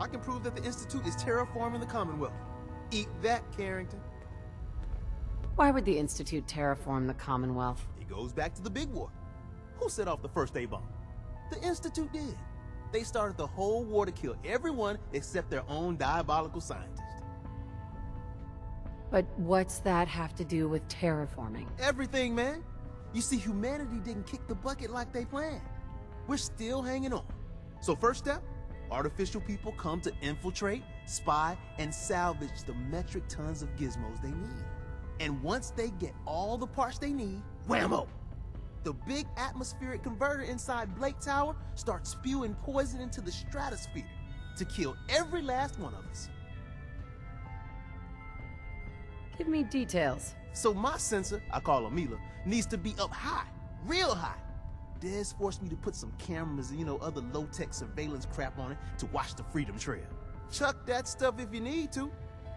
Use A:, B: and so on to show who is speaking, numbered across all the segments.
A: I can prove that the Institute is terraforming the Commonwealth. Eat that, Carrington.
B: Why would the Institute terraform the Commonwealth?
A: It goes back to the big war. Who set off the first A-bomb? The Institute did. They started the whole war to kill everyone except their own diabolical scientist.
B: But what's that have to do with terraforming?
A: Everything, man. You see, humanity didn't kick the bucket like they planned. We're still hanging on. So first step, artificial people come to infiltrate, spy, and salvage the metric tons of gizmos they need. And once they get all the parts they need, whammo! The big atmospheric converter inside Blake Tower starts spewing poison into the stratosphere to kill every last one of us.
B: Give me details.
A: So my sensor, I call her Mila, needs to be up high, real high. Dez forced me to put some cameras and, other low-tech surveillance crap on it to watch the Freedom Trail. Chuck that stuff if you need to.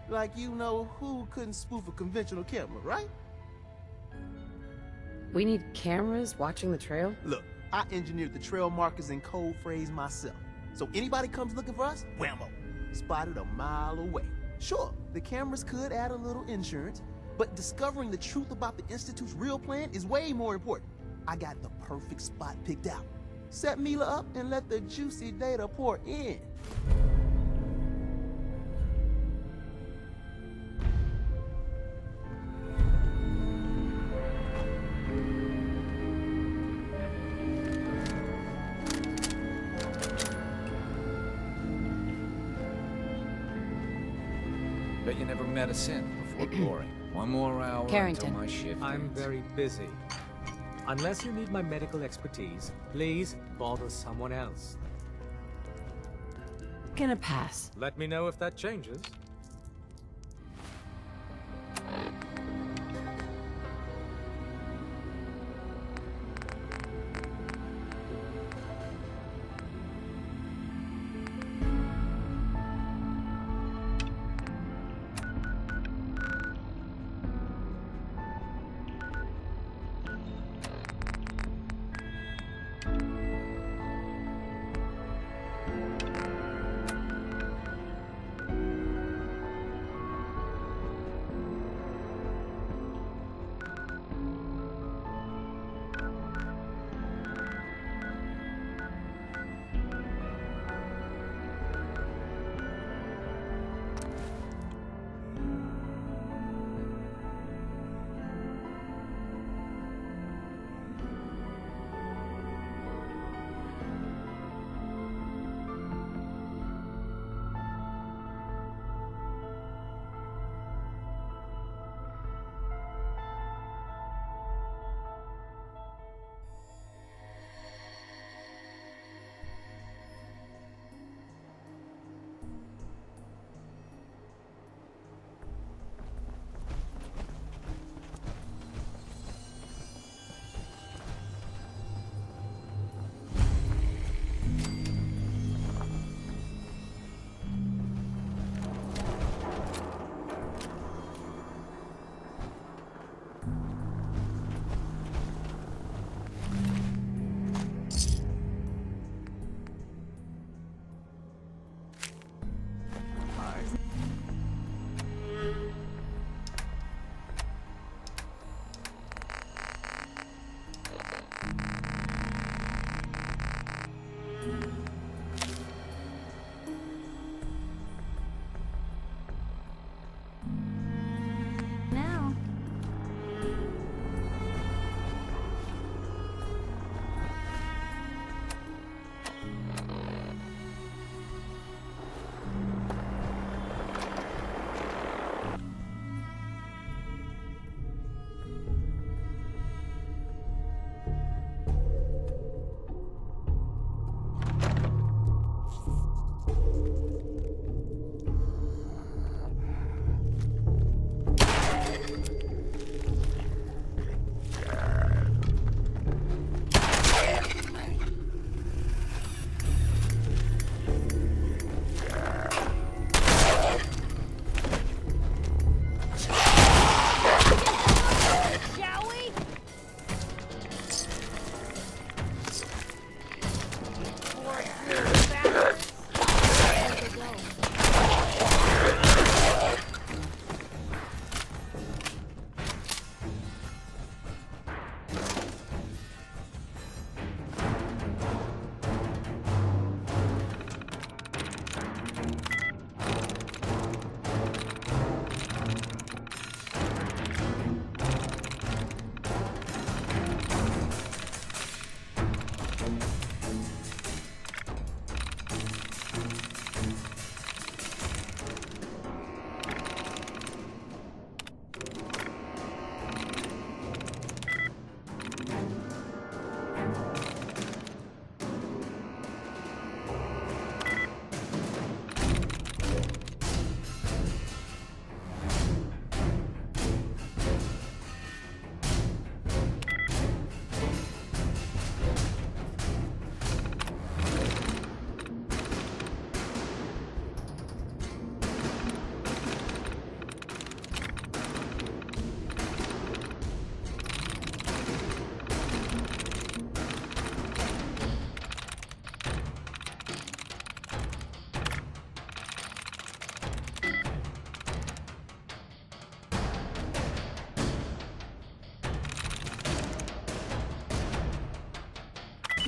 A: Like who couldn't spoof a conventional camera, right?
B: We need cameras watching the trail?
A: Look, I engineered the trail markers and code phrase myself. So anybody comes looking for us, whammo, spotted a mile away. Sure, the cameras could add a little insurance, but discovering the truth about the Institute's real plan is way more important. I got the perfect spot picked out. Set Mila up and let the juicy data pour in.
C: Bet you never met a sin before glory. One more hour
B: Carrington.
C: until my shift
D: I'm
C: ends.
D: very busy. Unless you need my medical expertise, please bother someone else.
B: Gonna pass.
D: Let me know if that changes.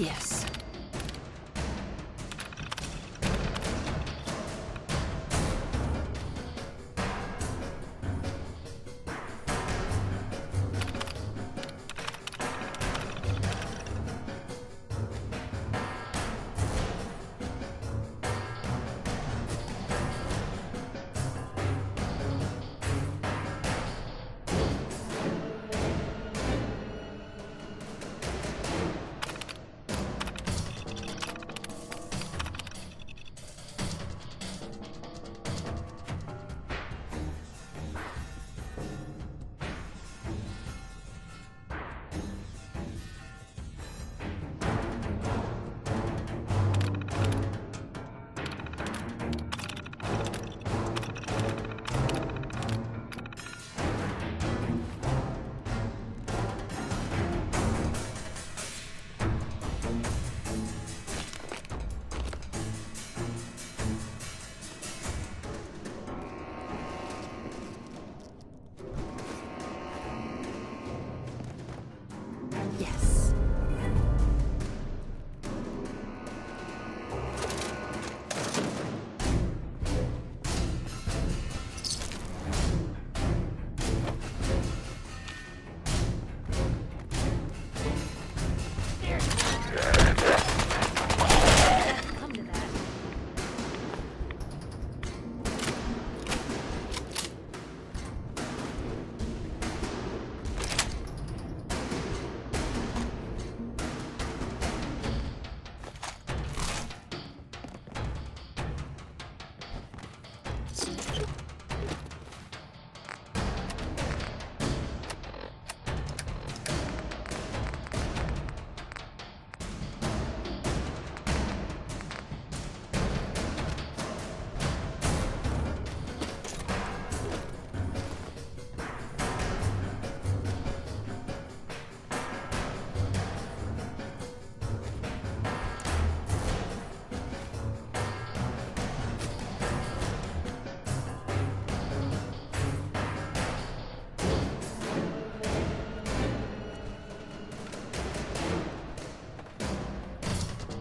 B: Yes. Yes.
E: Come to that.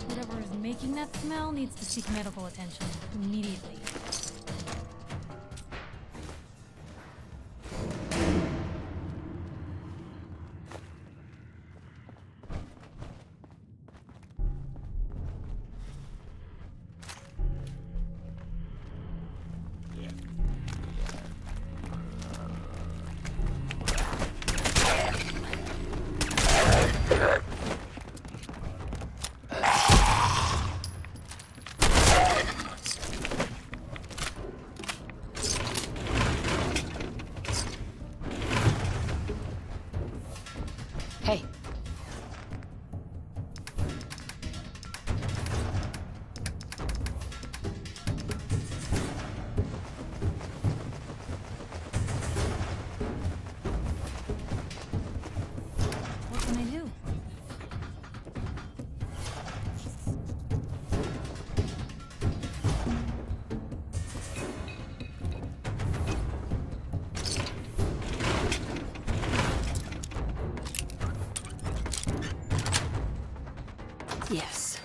E: Whatever is making that smell needs to seek medical attention immediately.
B: Hey.
E: What can I do?
B: Yes.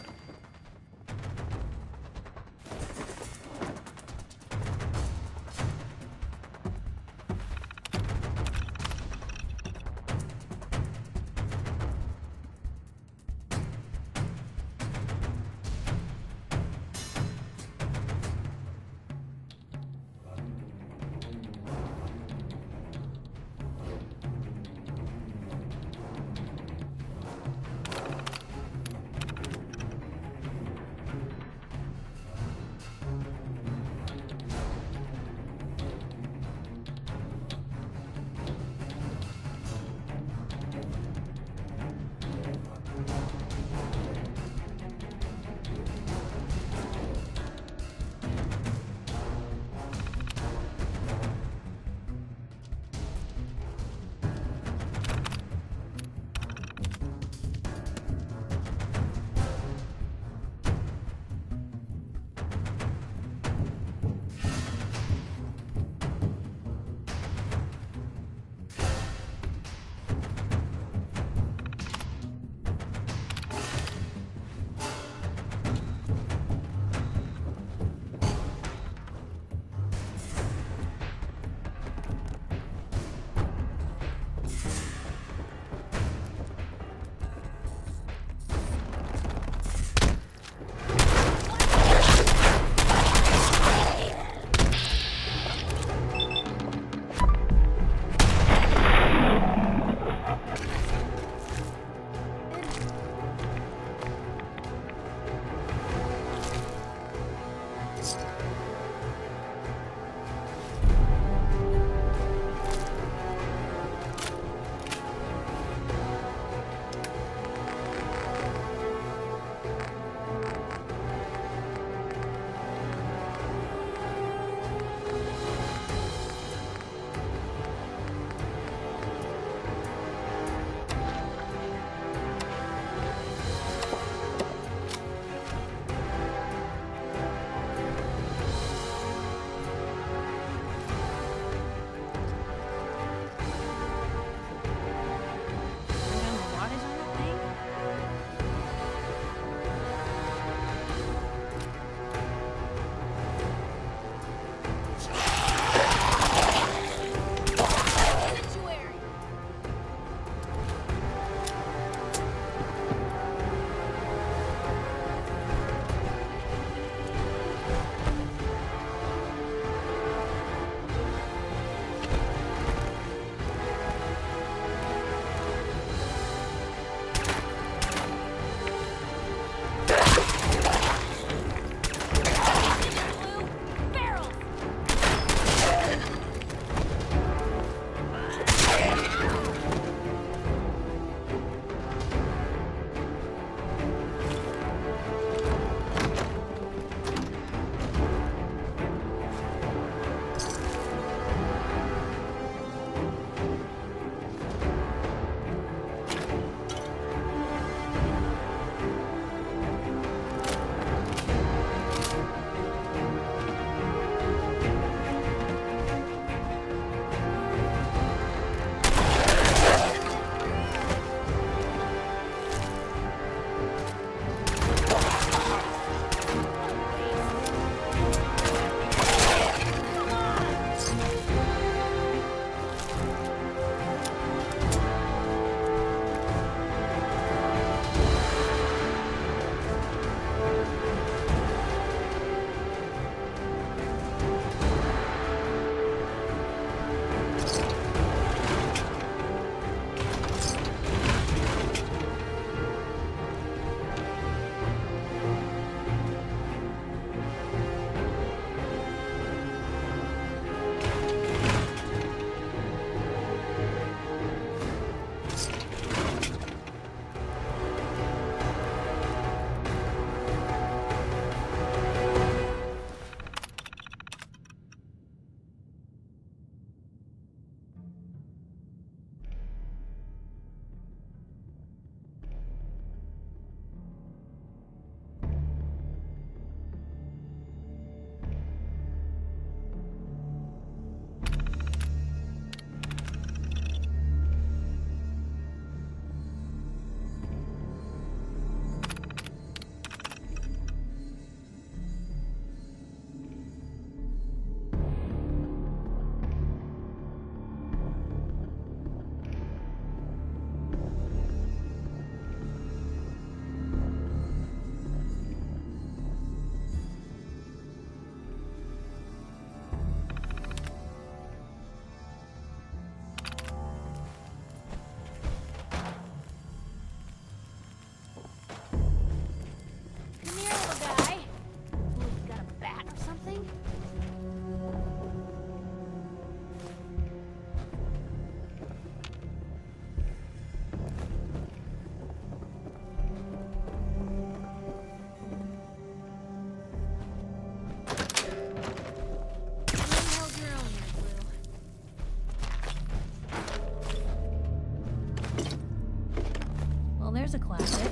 E: There's a classic.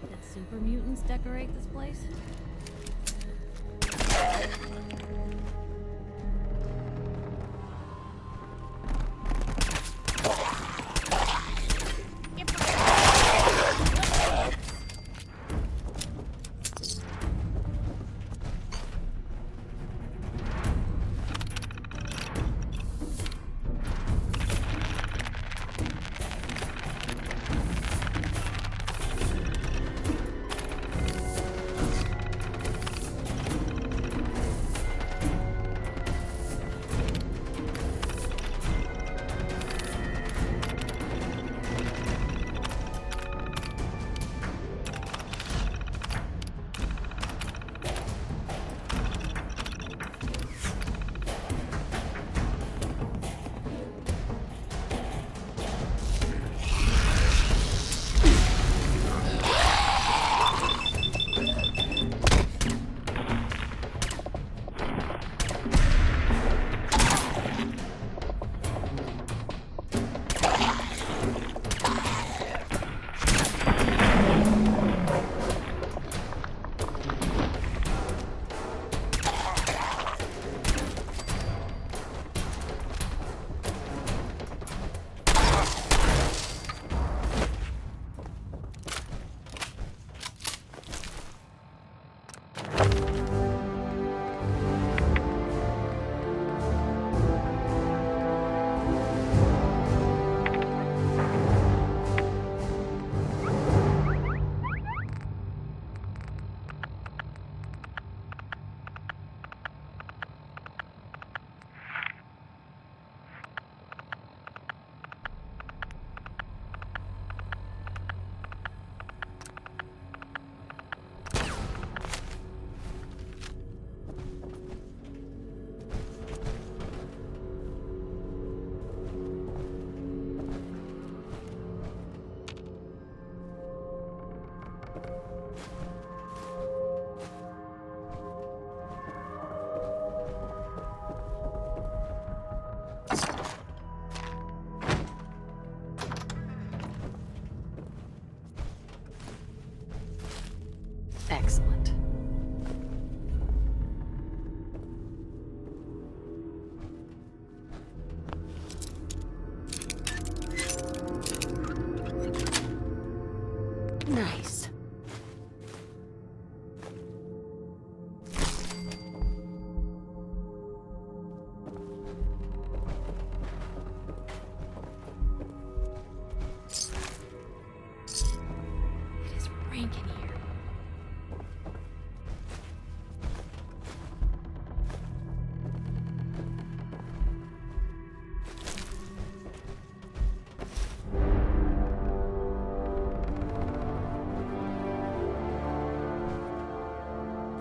E: Did super mutants decorate this place?
B: Excellent. Nice. It is rank in here.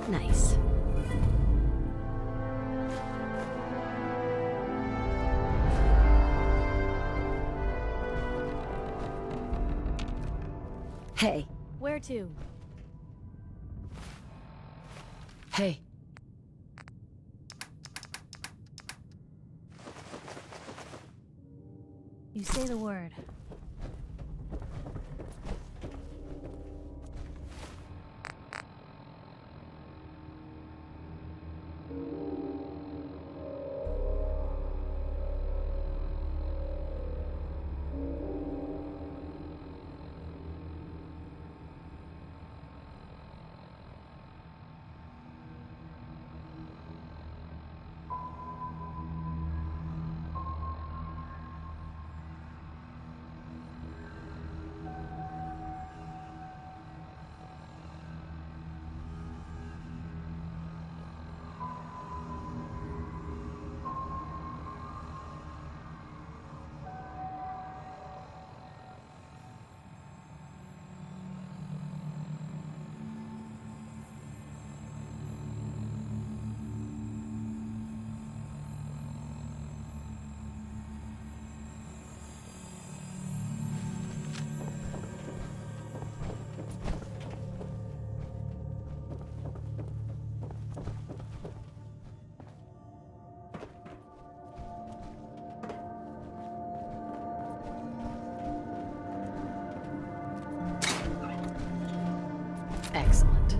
B: Nice. Hey.
E: Where to?
B: Hey.
E: You say the word.
B: Excellent.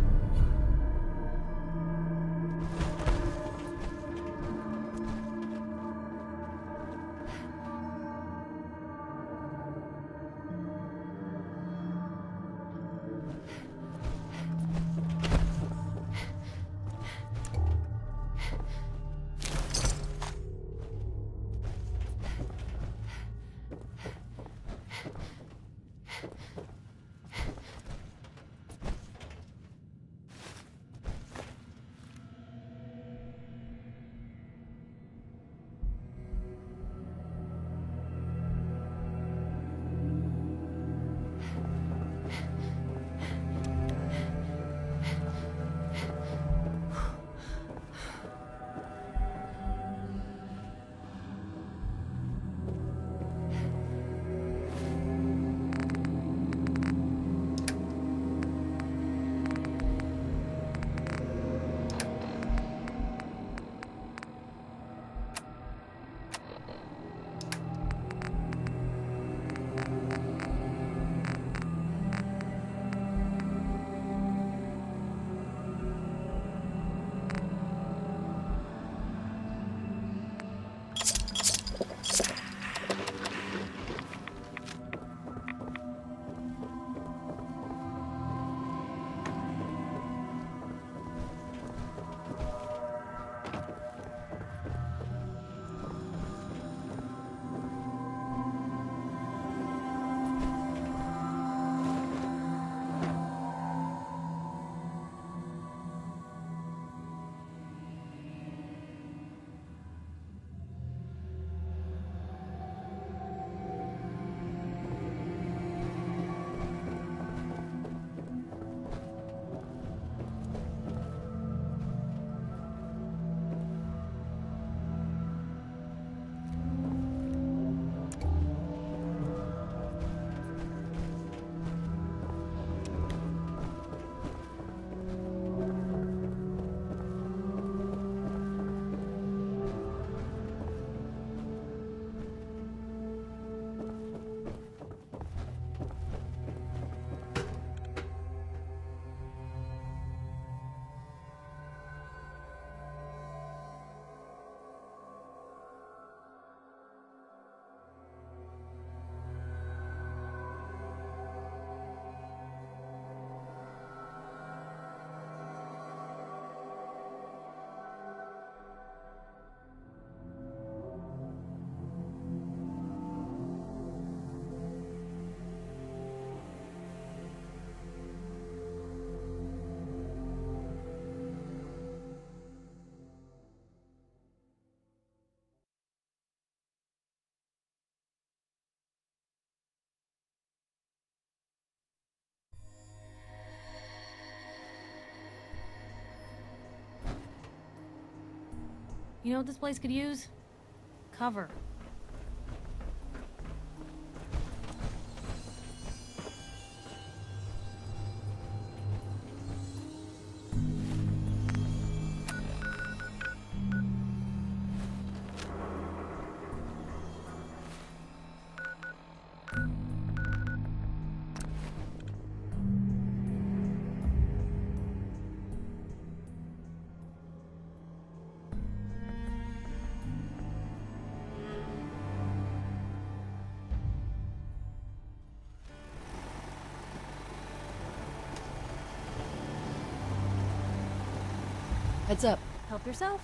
E: You know what this place could use? Cover.
B: Heads up.
E: Help yourself.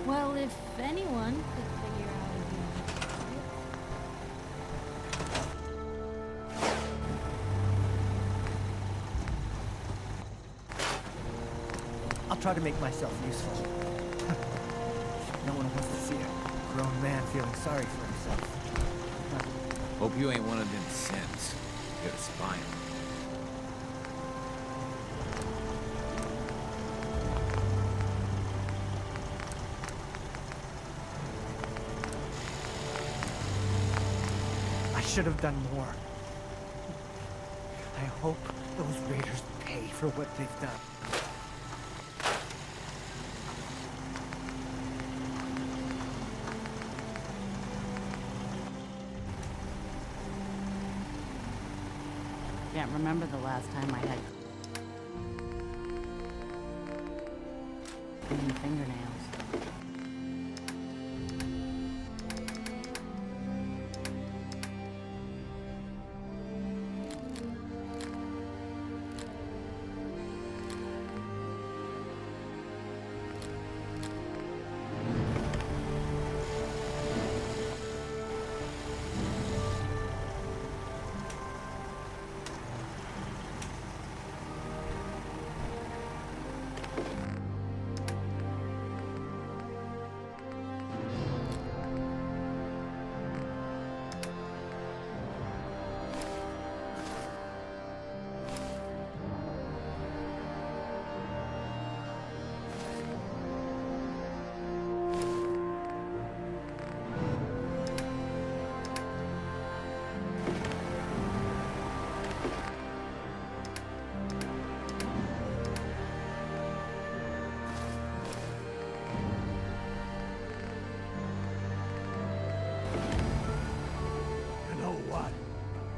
E: Well, if anyone could figure out a way.
F: I'll try to make myself useful. No one wants to see a grown man feeling sorry for himself.
C: Hope you ain't one of them synths. You're a spy.
F: I should have done more. I hope those raiders pay for what they've done.
B: Can't remember the last time I had clean fingernails.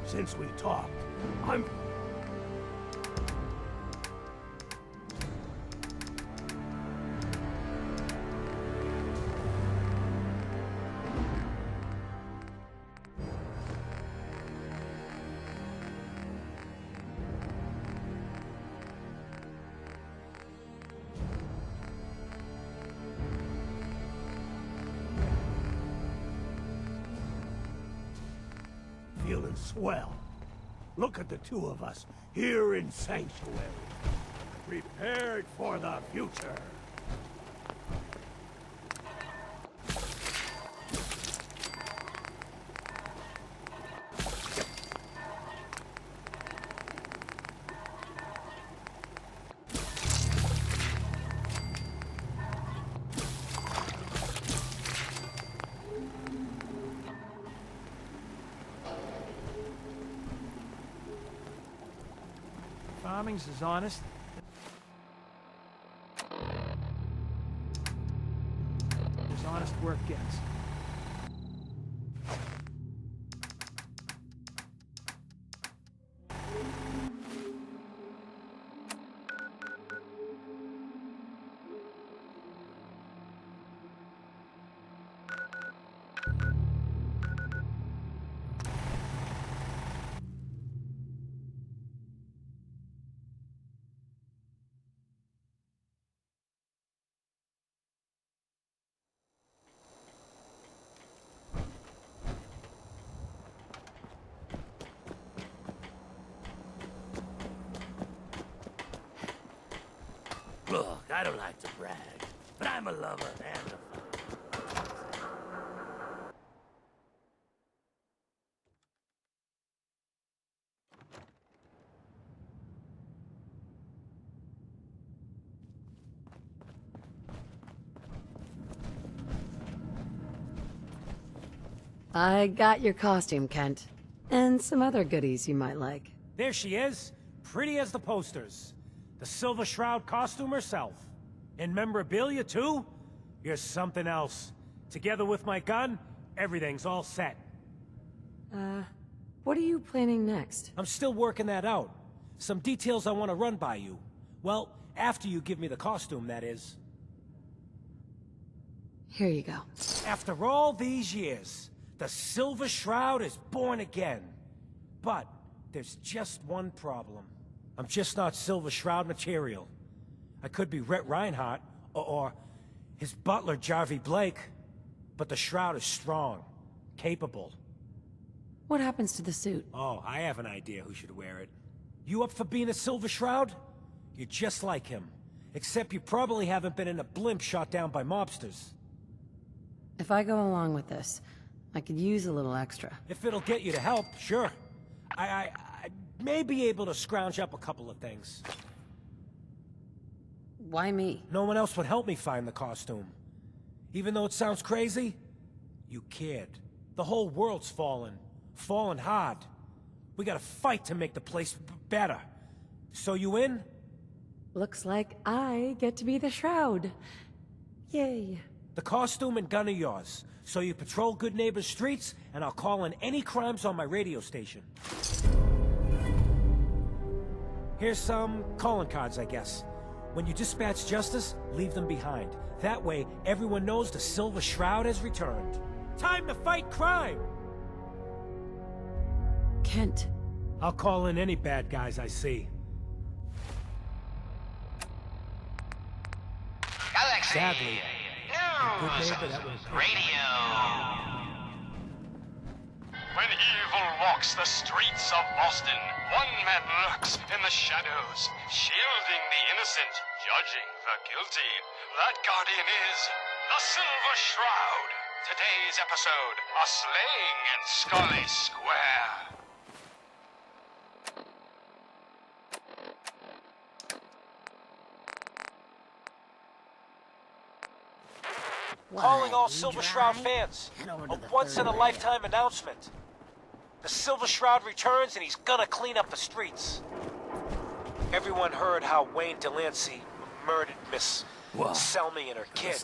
G: Since we talked, I'm... feeling swell. Look at the two of us here in Sanctuary, prepared for the future.
F: Farming's as honest as honest work gets.
G: Look, I don't like to brag, but I'm a lover and a fighter.
B: I got your costume, Kent. And some other goodies you might like.
H: There she is, pretty as the posters. The Silver Shroud costume herself. And memorabilia, too? You're something else. Together with my gun, everything's all set.
B: What are you planning next?
H: I'm still working that out. Some details I want to run by you. Well, after you give me the costume, that is.
B: Here you go.
H: After all these years, the Silver Shroud is born again. But there's just one problem. I'm just not Silver Shroud material. I could be Rhett Reinhardt, or his butler, Jarvie Blake. But the Shroud is strong, capable.
B: What happens to the suit?
H: Oh, I have an idea who should wear it. You up for being a Silver Shroud? You're just like him. Except you probably haven't been in a blimp shot down by mobsters.
B: If I go along with this, I could use a little extra.
H: If it'll get you to help, sure. I may be able to scrounge up a couple of things.
B: Why me?
H: No one else would help me find the costume. Even though it sounds crazy, you cared. The whole world's fallen. Fallen hard. We gotta fight to make the place Better. So you in?
B: Looks like I get to be the Shroud. Yay.
H: The costume and gun are yours. So you patrol Good Neighbor's streets, and I'll call in any crimes on my radio station. Here's some calling cards, I guess. When you dispatch justice, leave them behind. That way, everyone knows the Silver Shroud has returned. Time to fight crime!
B: Kent.
H: I'll call in any bad guys I see.
I: Galaxy
H: Sadly,
I: News Radio. When evil walks the streets of Boston, one man lurks in the shadows, shielding the innocent, judging the guilty. That guardian is the Silver Shroud. Today's episode, a slaying in Scully Square.
H: Calling all Silver Shroud fans. A once-in-a-lifetime announcement. The Silver Shroud returns and he's gonna clean up the streets. Everyone heard how Wayne Delancey murdered Miss Selmy and her kid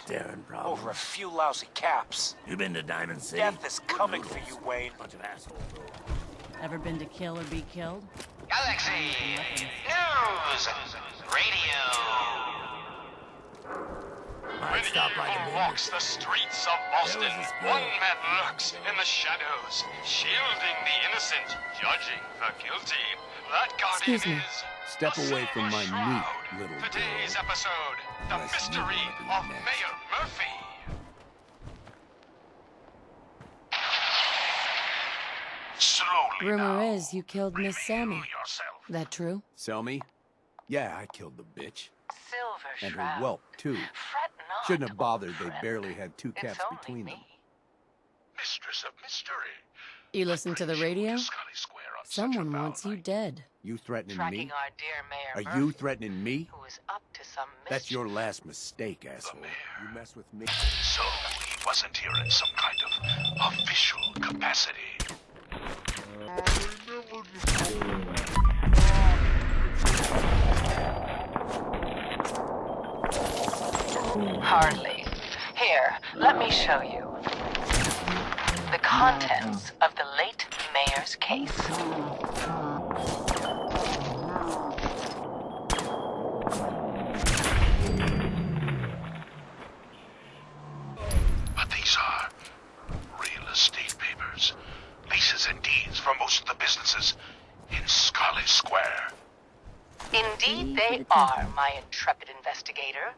H: over a few lousy caps.
G: You been to Diamond City?
H: Death is coming for you, Wayne.
G: Bunch of assholes.
E: Ever been to kill or be killed?
I: Galaxy News Radio. When evil walks the streets of Boston, one man lurks in the shadows, shielding the innocent, judging the guilty. That guardian
B: Excuse me.
I: is
J: Step
I: the
J: away from
I: Silver
J: my
I: Shroud.
J: meat, little
I: Today's
J: girl.
I: episode, the
J: Unless you
I: mystery
J: wanna be
I: of
J: next.
I: Mayor Murphy. Slowly
B: Rumor
I: now.
B: is you killed Miss Sammy.
I: Yourself.
B: That true?
J: Sell me? Yeah, I killed the bitch.
I: Silver
J: And her
I: Shroud.
J: whelp, too.
I: Fret not,
J: Shouldn't have bothered,
I: old
J: they
I: friend.
J: barely had 2
I: It's
J: caps
I: only
J: between
I: me.
J: them.
I: Mistress of mystery.
B: You listen to the radio?
I: Scully Square on such a
B: Someone
I: foul
B: wants you
I: night.
B: dead.
J: You threatening
K: Tracking
J: me?
K: our dear Mayor
J: Are you
K: Murphy,
J: threatening me?
K: who is up to some mischief.
J: That's your last mistake, asshole.
I: mayor.
J: You mess with me.
I: So he wasn't here in some kind of official capacity.
K: Hardly. Here, let me show you. The contents of the late mayor's case.
I: But these are real estate papers. Leases and deeds for most of the businesses in Scully Square.
K: Indeed they are, my intrepid investigator.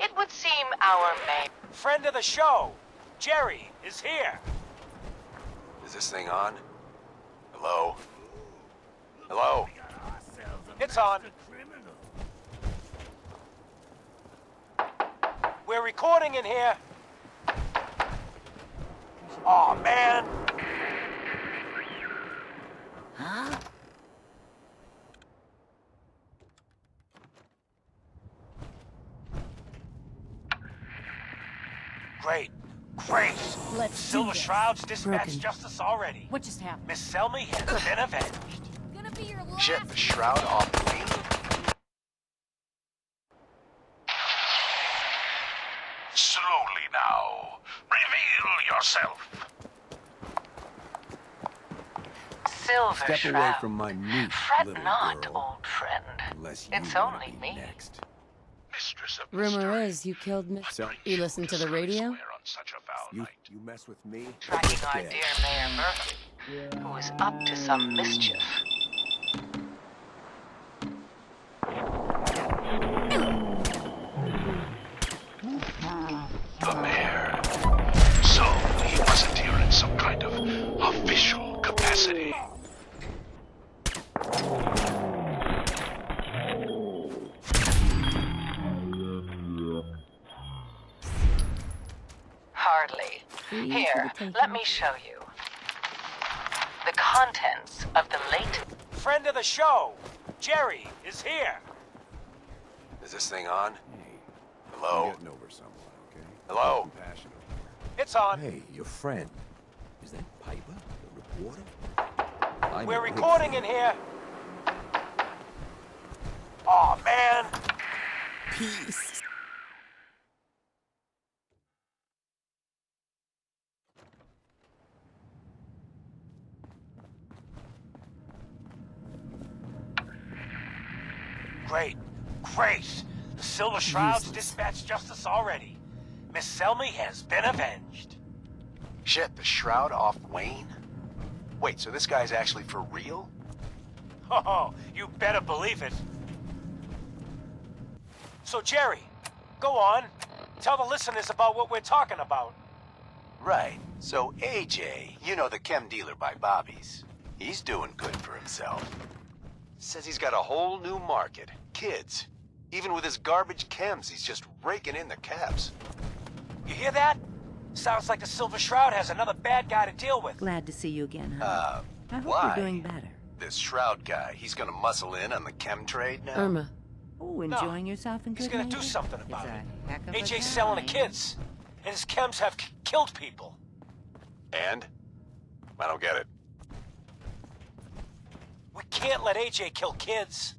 K: It would seem our mayor...
H: Friend of the show, Jerry, is here.
C: Is this thing on? Hello? Hello?
H: It's on. We're recording in here. Aw, man. Great. Great.
E: Let's do
H: Silver
E: this.
H: Shroud's dispatched
B: Broken.
H: justice already.
E: What just happened?
H: Miss Selmy has been avenged.
E: Gonna be your last.
C: Shit, the shroud off the wheel?
I: Slowly now. Reveal yourself.
K: Silver
J: Step
K: Shroud.
J: away from my meat,
K: Fret
J: little
K: not,
J: girl.
K: old friend.
J: Unless you
K: It's
J: wanna
K: only
J: be
K: me.
J: next.
I: Mistress of
B: Rumor
I: mystery.
B: is you killed Miss...
J: So,
B: You listen to the radio?
I: Square on such a foul
J: you
I: night.
J: mess with me?
K: Tracking our
J: Dead.
K: dear Mayor Murphy, who is up to some mischief.
I: The mayor. So he wasn't here in some kind of official capacity.
K: Hardly. Here, let me show you. The contents of the late...
H: Friend of the show, Jerry, is here.
C: Is this thing on?
J: Hey,
C: Hello?
J: I'm getting over someone, okay?
C: Hello?
J: Compassionate.
H: It's on.
J: Hey, your friend. Is that Piper, the reporter?
H: We're recording in here. Aw, man!
F: Peace.
H: Great. Great! The Silver Shroud's dispatched justice already. Miss Selmy has been avenged.
L: Shit, the Shroud off Wayne? Wait, so this guy's actually for real?
H: Oh, you better believe it. So, Jerry, go on. Tell the listeners about what we're talking about.
L: Right. So AJ, you know, the chem dealer by Bobby's, he's doing good for himself. Says he's got a whole new market. Kids. Even with his garbage chems, he's just raking in the caps.
H: You hear that? Sounds like the Silver Shroud has another bad guy to deal with.
M: Glad to see you again, honey. I hope
L: why?
M: you're doing better.
L: This Shroud guy, he's gonna muscle in on the chem trade now?
B: Irma.
M: Oh, enjoying yourself in good
H: He's gonna do
M: neighbor?
H: something about
M: It's
H: it.
M: a heck of a
H: AJ's selling the
M: time.
H: kids. And his chems have killed people.
L: And? I don't get it.
H: We can't let AJ kill kids.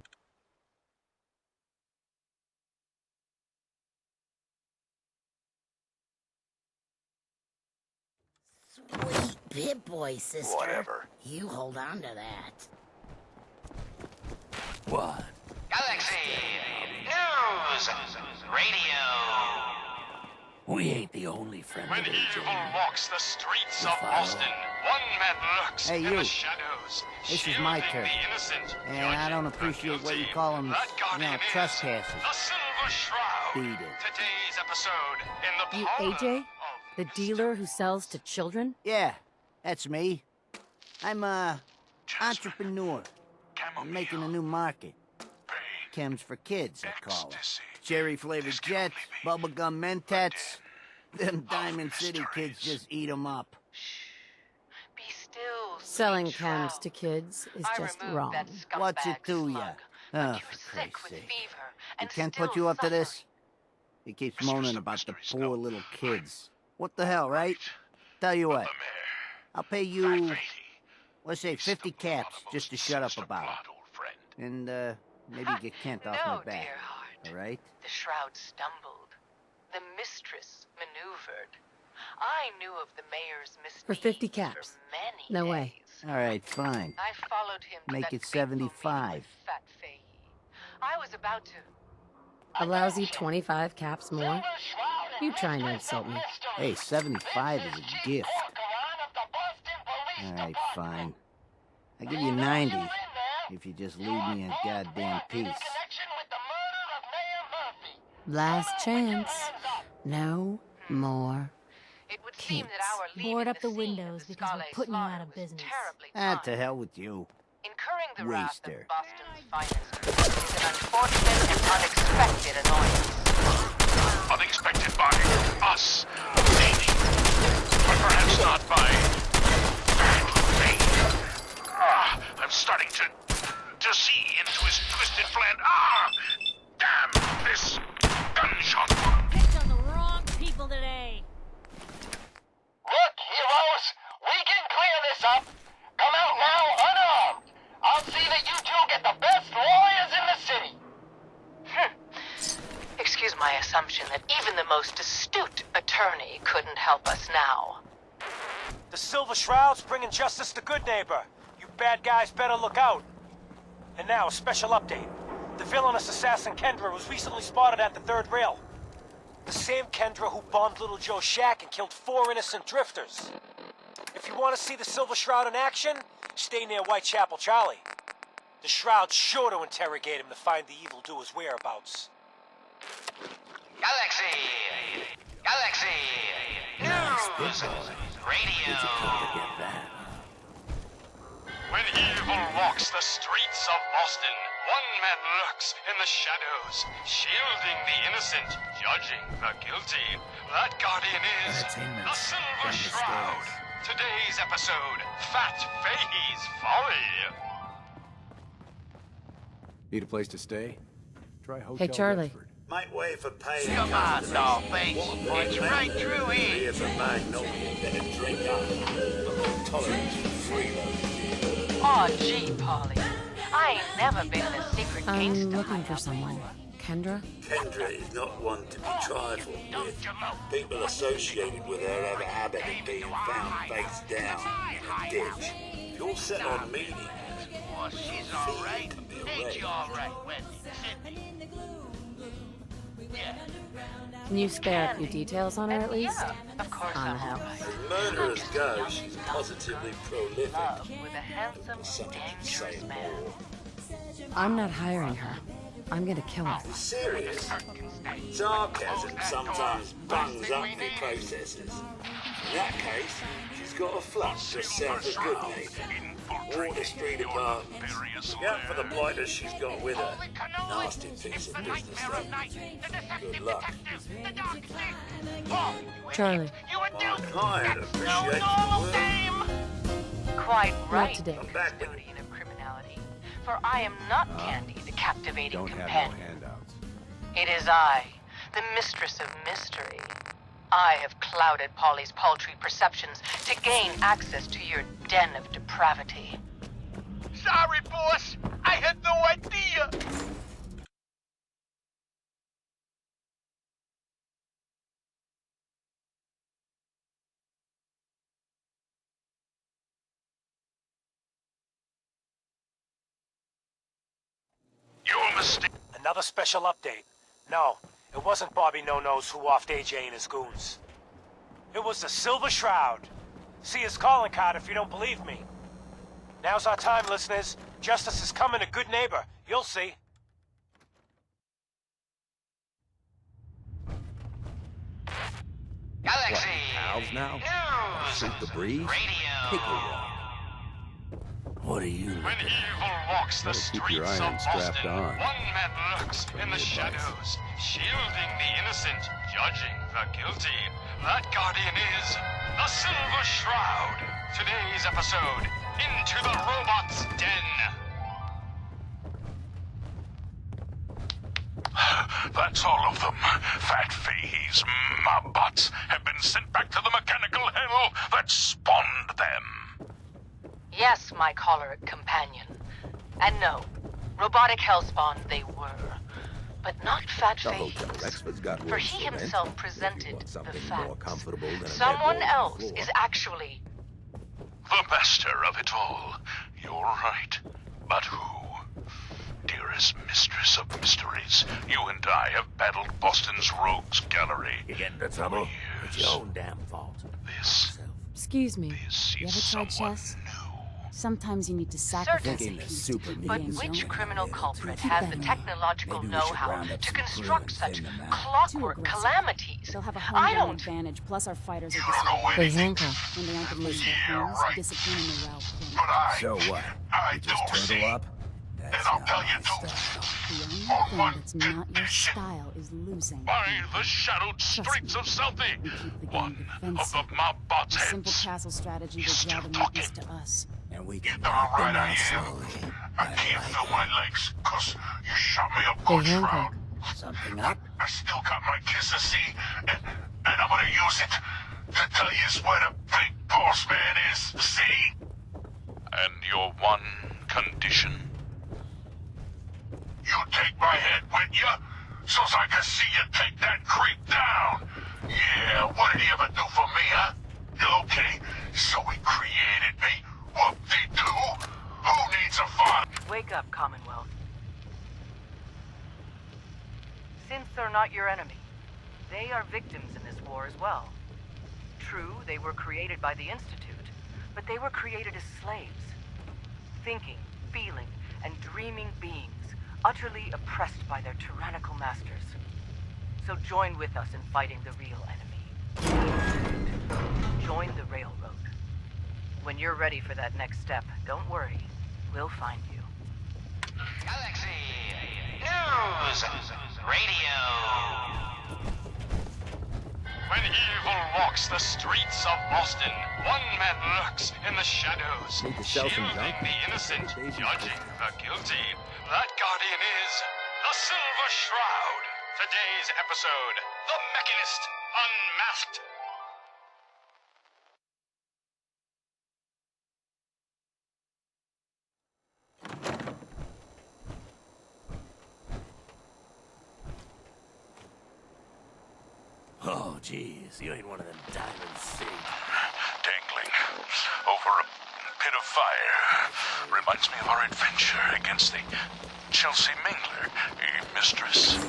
N: Sweet Pip-Boy, sister.
L: Whatever.
N: You hold on to that.
F: What?
I: Galaxy News Radio.
F: We ain't the only friend
I: When
F: of
I: evil
F: AJ.
I: walks the streets of
F: follow.
I: Boston, one man lurks
F: Hey,
I: in
F: you.
I: the shadows.
F: This is my
I: shielding
F: turn.
I: the innocent,
F: And I don't
I: judging the
F: appreciate what you
I: guilty.
F: call 'em,
I: That
F: you know,
I: guardian is
F: trespassers.
I: The Silver Shroud.
F: Beat it.
I: Today's episode in the
B: You
I: parlor
B: AJ?
I: of
B: The dealer who sells to children?
F: Yeah, that's me. I'm a entrepreneur. I'm making a new market. Chems for kids, I call it. Cherry-flavored jets, bubblegum mentats. Them Diamond City kids just eat 'em up.
K: Be still.
B: Selling
K: sweet
B: chems
K: shroud.
B: to kids is
K: I
B: just
K: removed
B: wrong.
K: that
F: What's it
K: scumbag
F: to ya?
K: slug,
F: Oh,
K: but you
F: for
K: were sick
F: Christ's
K: with
F: sake.
K: fever
F: You
K: and
F: can't
K: still
F: put you up to this?
K: suffering.
F: He keeps moaning about the poor little kids. What the hell, right? Tell you what, I'll pay you, let's say 50 caps just to shut up about it. And, maybe get Kent off my
K: No,
F: back.
K: dear heart.
F: All right?
K: The shroud stumbled. The mistress maneuvered. I knew of the mayor's misdeeds
B: For 50 caps.
K: for many
B: No way.
K: days.
F: All right, fine.
K: I followed him to
F: Make
K: that
F: it
K: fateful meeting
F: 75.
K: with Fat Fahey. I was about to.
B: A lousy 25 caps more? You trying to insult me?
F: Hey, 75 is a gift. All right, fine. I'll give you 90 if you just leave me in goddamn peace.
B: Last chance. No more
E: It would
B: seem that
E: our
N: Board up the windows because we're putting you out of business.
F: Ah, to hell with you.
K: Incurring the wrath
F: Waster.
K: of Boston's finest is an unfortunate and unexpected annoyance.
I: Unexpected by us, maybe, but perhaps not by I'm starting to see into his twisted plan. Damn this gunshot!
N: Picked on the wrong people today.
I: Look, heroes, we can clear this up. Come out now unarmed. I'll see that you two get the best lawyers in the city.
K: Excuse my assumption that even the most astute attorney couldn't help us now.
H: The Silver Shroud's bringing justice to Good Neighbor. You bad guys better look out. And now, a special update. The villainous assassin Kendra was recently spotted at the third rail. The same Kendra who bombed Little Joe's shack and killed 4 innocent drifters. If you want to see the Silver Shroud in action, stay near Whitechapel Charlie. The Shroud's sure to interrogate him to find the evildoer's whereabouts.
I: Galaxy News Radio. When evil walks the streets of Boston, one man lurks in the shadows, shielding the innocent, judging the guilty. That guardian is the Silver Shroud. Today's episode, Fat Fahey's Folly.
J: Need a place to stay? Try Hotel
B: Hey, Charlie.
J: Redford.
G: Might wait for pay.
I: Come on, dollface. It's right through here.
G: Here's a magnolia and drink up. Tolerance for freedom.
K: Aw, gee, Polly. I ain't never been in a secret
B: I'm
K: gangster
B: looking for
K: hideout
B: someone.
K: before.
B: Kendra?
G: Kendra is not one to be trifled with. People associated with her have a habit of being found face down in a ditch. If you're set on meeting her,
O: she's alright. Ain't you alright, Wendy?
B: Can you spare a few details on her at least?
K: Of course
B: On the house.
G: As murderers go, she's positively prolific.
K: With a handsome, dangerous man.
B: I'm not hiring her. I'm gonna kill her.
G: Serious? Sarcasm sometimes bungs up the processes. In that case, she's got a flat just south of Goodneighbor. Water Street Apartments. Look out for the blighters she's got with her. Nasty piece of business, though. Good luck.
B: Charlie.
G: I'd appreciate the work.
K: Quite right,
B: today.
K: custodian of criminality. For I am not Candy, the captivating
J: Don't have
K: companion.
J: no handouts.
K: It is I, the mistress of mystery. I have clouded Polly's paltry perceptions to gain access to your den of depravity.
O: Sorry, boss. I had no idea.
H: You're mistaken. Another special update. No, it wasn't Bobby No-Nos who offed AJ and his goons. It was the Silver Shroud. See his calling card if you don't believe me. Now's our time, listeners. Justice is coming to Good Neighbor. You'll see.
O: Galaxy.
C: Pals now?
O: News.
C: Shoot the breeze?
O: Radio.
C: Take a walk.
G: What are you
I: When evil walks the
C: Better keep your
I: streets of
C: irons strapped
I: Boston,
C: on.
I: one man lurks in the shadows, shielding the innocent, judging the guilty. That guardian is the Silver Shroud. Today's episode, Into the Robot's Den.
P: That's all of them. Fat Fahey's Mobbots have been sent back to the mechanical hell that spawned them.
K: Yes, my choleric companion. And no, robotic hellspawn they were. But not Fat
C: The
K: Face.
C: Hotel Rexford's got
K: For
C: worse
K: he
C: for rent.
K: himself
C: If you
K: presented
C: want
K: the
C: something more
K: facts.
C: comfortable than a
K: Someone
C: bedroll on the
K: else
C: floor.
K: is actually...
P: The master of it all. You're right. But who? Dearest mistress of mysteries, you and I have battled Boston's rogues gallery.
G: You get into trouble? It's your own damn fault.
P: This
B: Excuse me.
P: You
Q: ever tried chess? Sometimes you need to sacrifice a piece to keep the
K: But
Q: game
K: which
Q: going.
K: criminal culprit
Q: Keep
K: has
Q: that
K: the
Q: in mind.
K: technological
Q: Maybe we should
K: know-how
Q: round up
K: to
Q: some
K: construct
Q: crew and
K: such
Q: thin them out.
K: clockwork
Q: Too aggressive.
K: calamities?
Q: They'll have a
K: I
Q: home
K: don't...
Q: advantage, plus our fighters are
B: They
Q: disciplined.
B: handcuff.
Q: When they aren't defending their homes, discipline and morale plummet.
G: So what? You just turtle up? That's
P: I'll
G: not
P: tell
G: my
P: you
G: style.
Q: The only thing that's not your style is losing.
P: by the shadowed streets of Southie. One of the Mobbots
Q: A simple
P: heads.
Q: castle strategy will draw the mutants to us.
G: And we can
P: Damn
G: knock them
P: right I
G: out
P: am.
G: slowly.
P: I can't feel my legs, 'cause you shot me up
B: They
P: good,
B: handcuff.
P: Shroud.
G: Something up?
P: I still got my kiss to see, and I'm gonna use it to tell you where the big boss man is, see? And your one condition? You take my head with you, so's I can see you take that creep down. Yeah, what did he ever do for me, huh? Okay, so he created me. Whoop-de-doo. Who needs a father?
K: Wake up, Commonwealth. Synths are not your enemy. They are victims in this war as well. True, they were created by the Institute, but they were created as slaves. Thinking, feeling, and dreaming beings, utterly oppressed by their tyrannical masters. So join with us in fighting the real enemy. Join the Railroad. When you're ready for that next step, don't worry. We'll find you.
O: Galaxy. News. Radio.
I: When evil walks the streets of Boston, one man lurks in the shadows,
C: Need to sell some
I: shielding
C: junk?
I: the innocent,
C: Baby.
I: judging the guilty. That guardian is the Silver Shroud. Today's episode, The Mechanist Unmasked.
R: geez, you ain't one of them Diamond City.
P: Dangling over a pit of fire. Reminds me of our adventure against the Chelsea Mingler, mistress.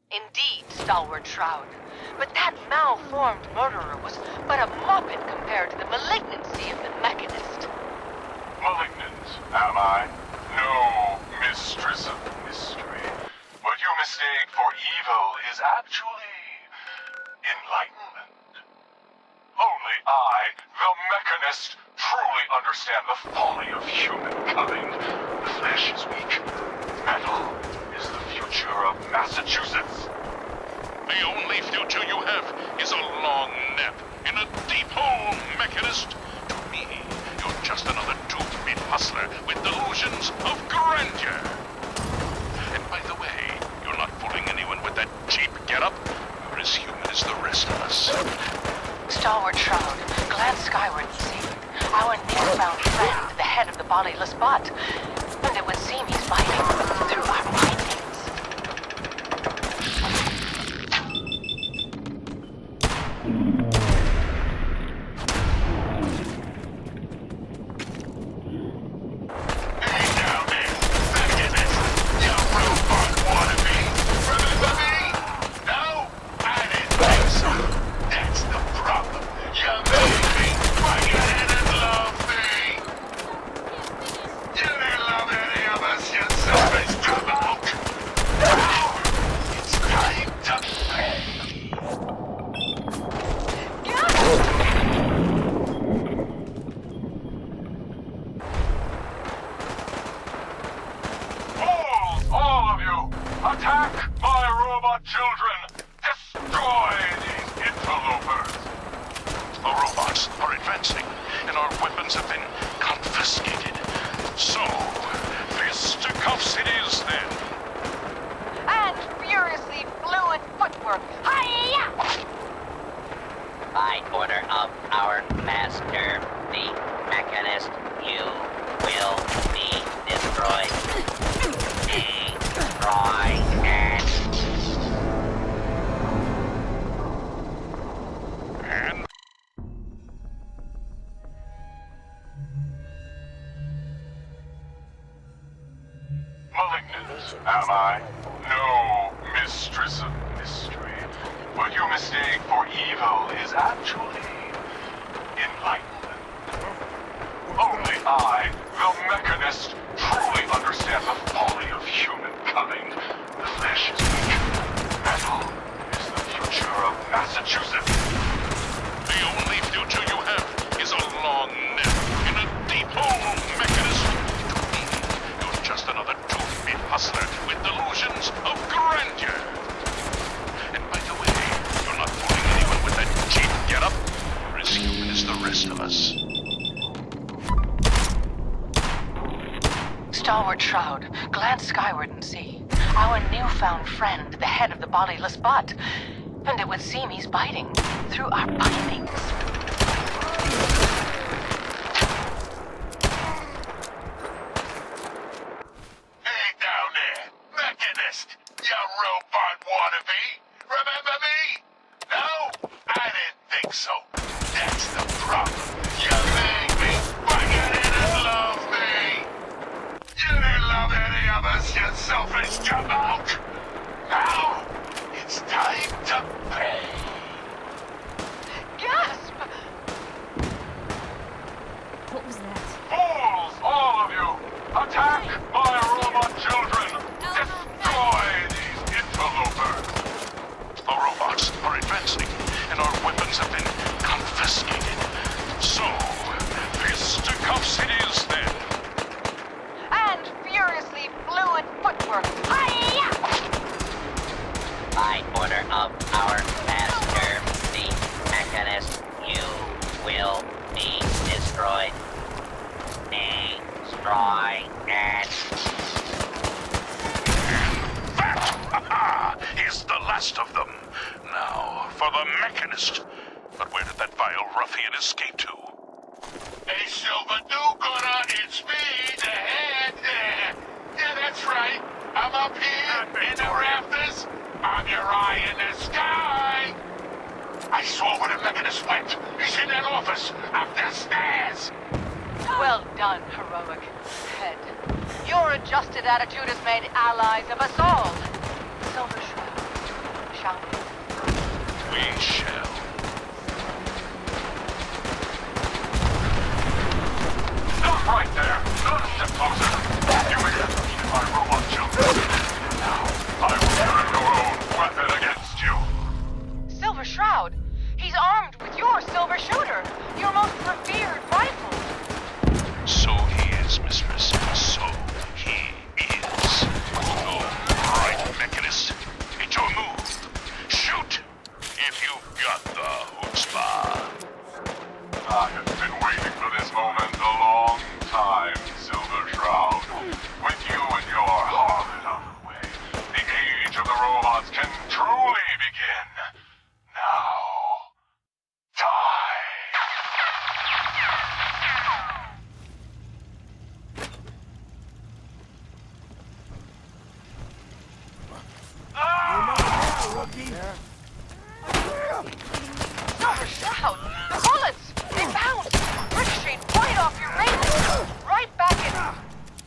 K: Indeed, Stalwart Shroud. But that malformed murderer was but a muppet compared to the malignancy of the Mechanist.
P: Malignant, am I? No, mistress of mystery. What you mistake for evil is actually enlightenment. Only I, the Mechanist, truly understand the folly of humankind. The flesh is weak. Metal is the future of Massachusetts. The only future you have is a long nap in a deep hole, Mechanist. To me, you're just another tooth-meat hustler with delusions of grandeur. And by the way, you're not fooling anyone with that cheap getup. You're as human as the rest of us.
K: Stalwart Shroud, glance skyward and see. Our newfound friend, the head of the bodiless butt. And it would seem he's biting through our bindings.
S: By order of our master, the Mechanist, you will be destroyed. Destroyed.
P: And malignant, am I? No, mistress of mystery. What you mistake for evil is actually enlightenment. Only I, the Mechanist, truly understand the folly of humankind. The flesh is weak. Metal is the future of Massachusetts. The only future you have is a long nap in a deep hole, Mechanist. To me, you're just another tooth-meat hustler with delusions of grandeur. And by the way, you're not fooling anyone with that cheap getup. You're as human as the rest of us.
K: Stalwart Shroud, glance skyward and see. Our newfound friend, the head of the bodiless butt. And it would seem he's biting through our bindings.
P: Hey down there, Mechanist, you robot wannabe. Remember me? No? I didn't think so. That's the problem. You made me, but you didn't love me. You didn't love any of us, you selfish jamoke. Now, it's time to pay.
K: Gasp!
E: What was that?
P: Fools, all of you! Attack my robot children! Destroy these interlopers! The robots are advancing, and our weapons have been confiscated. So, fisticuffs it is then.
K: And furiously fluid footwork. Hi-ya!
P: for the Mechanist. But where did that vile ruffian escape to? Hey, Silver do-gooder, it's me, the head. Yeah, that's right. I'm up here in the rafters. I'm your eye in the sky. I saw where the Mechanist went. He's in that office, up the stairs.
K: Well done, heroic head. Your adjusted attitude has made allies of us all. Silver Shroud, shall we?
P: We shall. Stop right there! Not a step closer! You may have touched my robot jump. Now, I will turn your own weapon against you.
K: Silver Shroud? He's armed with your silver shooter, your most revered rifle.
P: So he is, mistress. So he is. Go right, Mechanist. It's your move. Shoot! If you've got the chutzpah. I have been waiting for this moment a long time, Silver Shroud. With you and your harlot on the way, the age of the robots can truly begin. Now, die!
K: Silver Shroud! The bullets! They bounced! Ricocheted right off your railing! Right back in...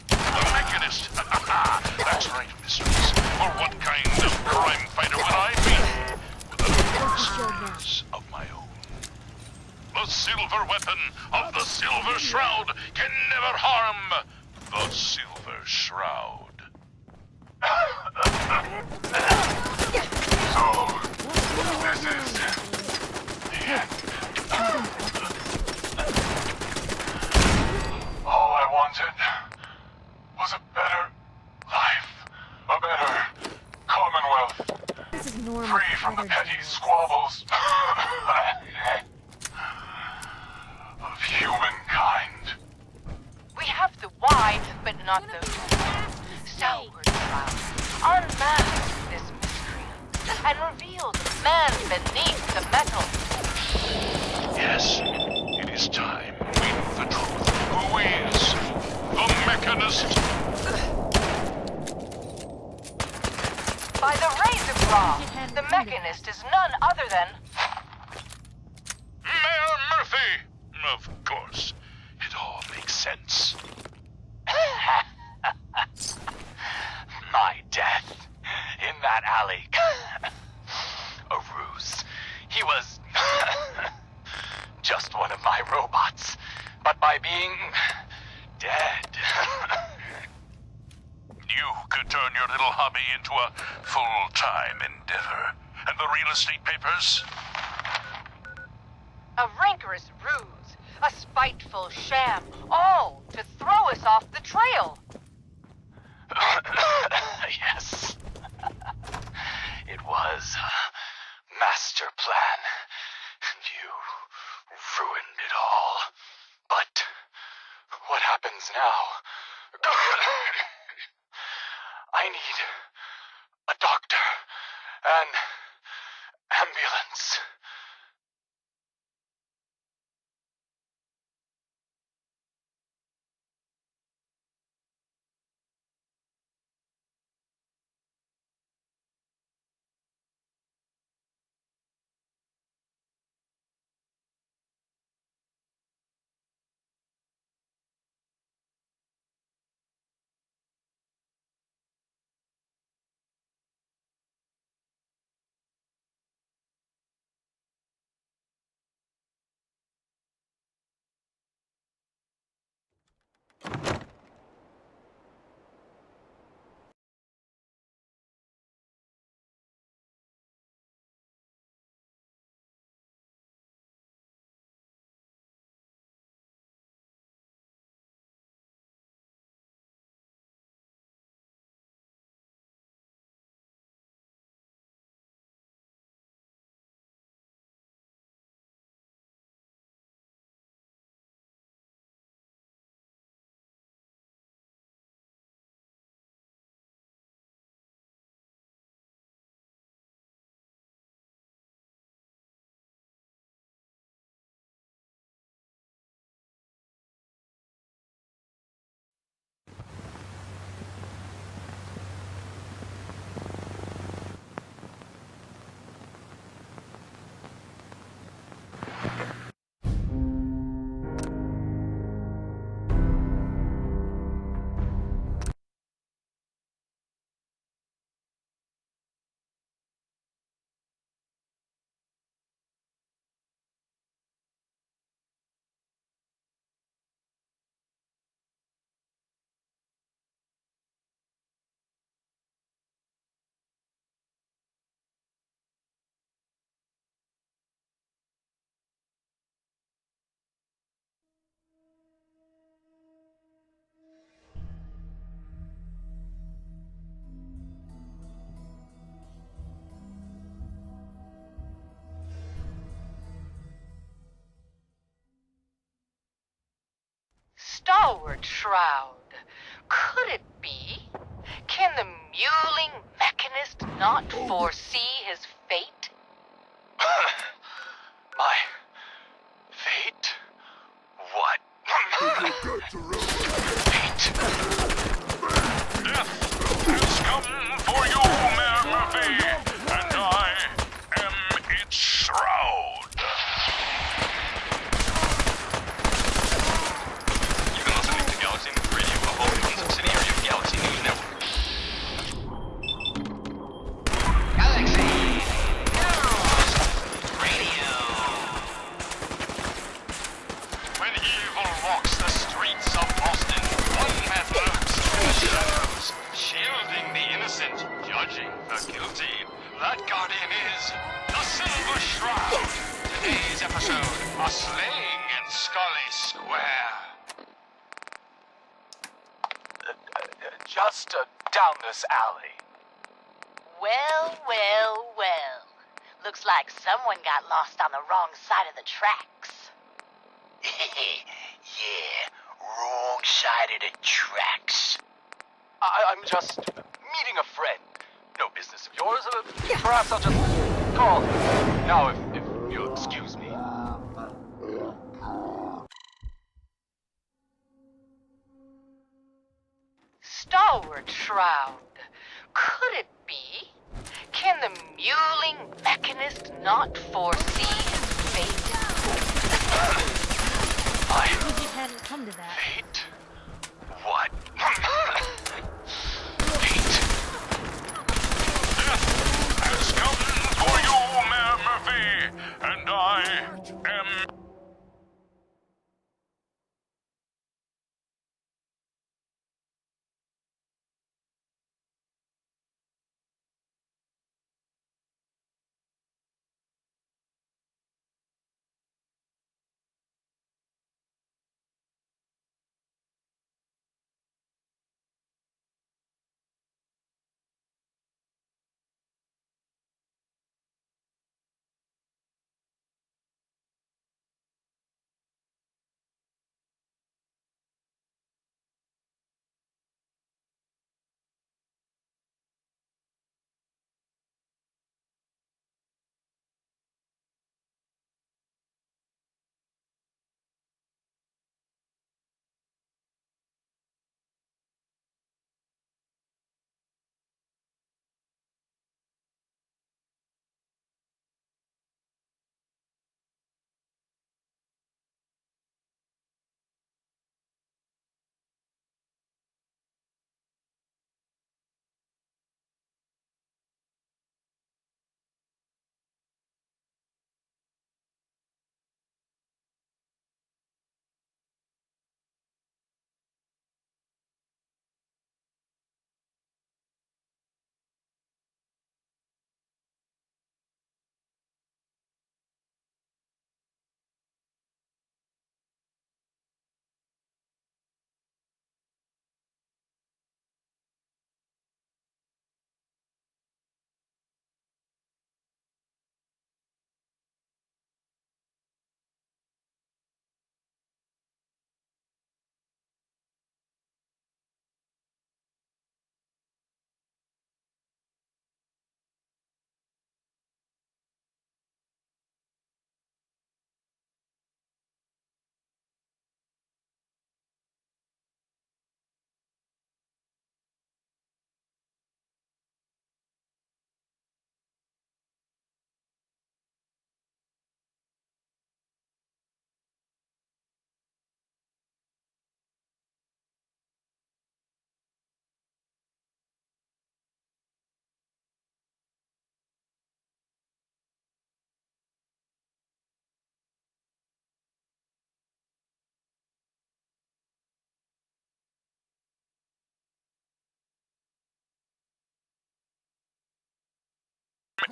P: The Mechanist! That's right, mistress. For what kind of crime fighter would I be? Without experience of my own. The silver weapon of the Silver Shroud can never harm the Silver Shroud. So, this is the end. All I wanted was a better life, a better commonwealth,
E: This is normal.
P: free from the petty squabbles of humankind.
K: We have the why, but not the who. Southward, Shroud. Unmask this mystery and reveal the man beneath the metal.
P: Yes, it is time we know the truth. Who is the Mechanist?
K: By the Razor Claw, the Mechanist is none other than...
P: Mayor Murphy! Of course. It all makes sense.
L: My death in that alley. A ruse. He was just one of my robots. But by being dead.
P: You could turn your little hobby into a full-time endeavor. And the real estate papers?
K: A rancorous ruse, a spiteful sham, all to throw us off the trail.
L: Yes. It was a master plan. And you ruined it all. But what happens now? I need a doctor, an ambulance.
K: Shroud. Could it be? Can the mewling mechanist not foresee his fate?
P: My fate? What? Fate? Death has come for you, Mayor Murphy, and I am its shroud.
I: You've been listening to Galaxy News Radio, a wholly owned subsidiary of Galaxy News Network.
S: Galaxy News Radio.
I: When evil walks the streets of Boston, one man lurks in the shadows, shielding the innocent, judging the guilty. That guardian is the Silver Shroud. Today's episode, a slaying in Scully Square.
T: Just down this alley.
N: Well, well, well. Looks like someone got lost on the wrong side of the tracks.
T: Yeah, wrong side of the tracks. I'm just meeting a friend. No business of yours. Perhaps I'll just call now if you'll excuse me.
K: Stalwart Shroud. Could it be? Can the mewling mechanist not foresee his fate?
N: We just hadn't come to that.
T: Fate? What?
P: Has come for you, Mayor Murphy, and I am...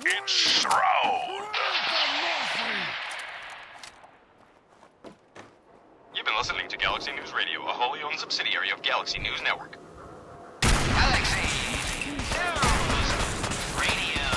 P: its shroud.
I: You've been listening to Galaxy News Radio, a wholly owned subsidiary of Galaxy News Network.
S: Galaxy News Radio.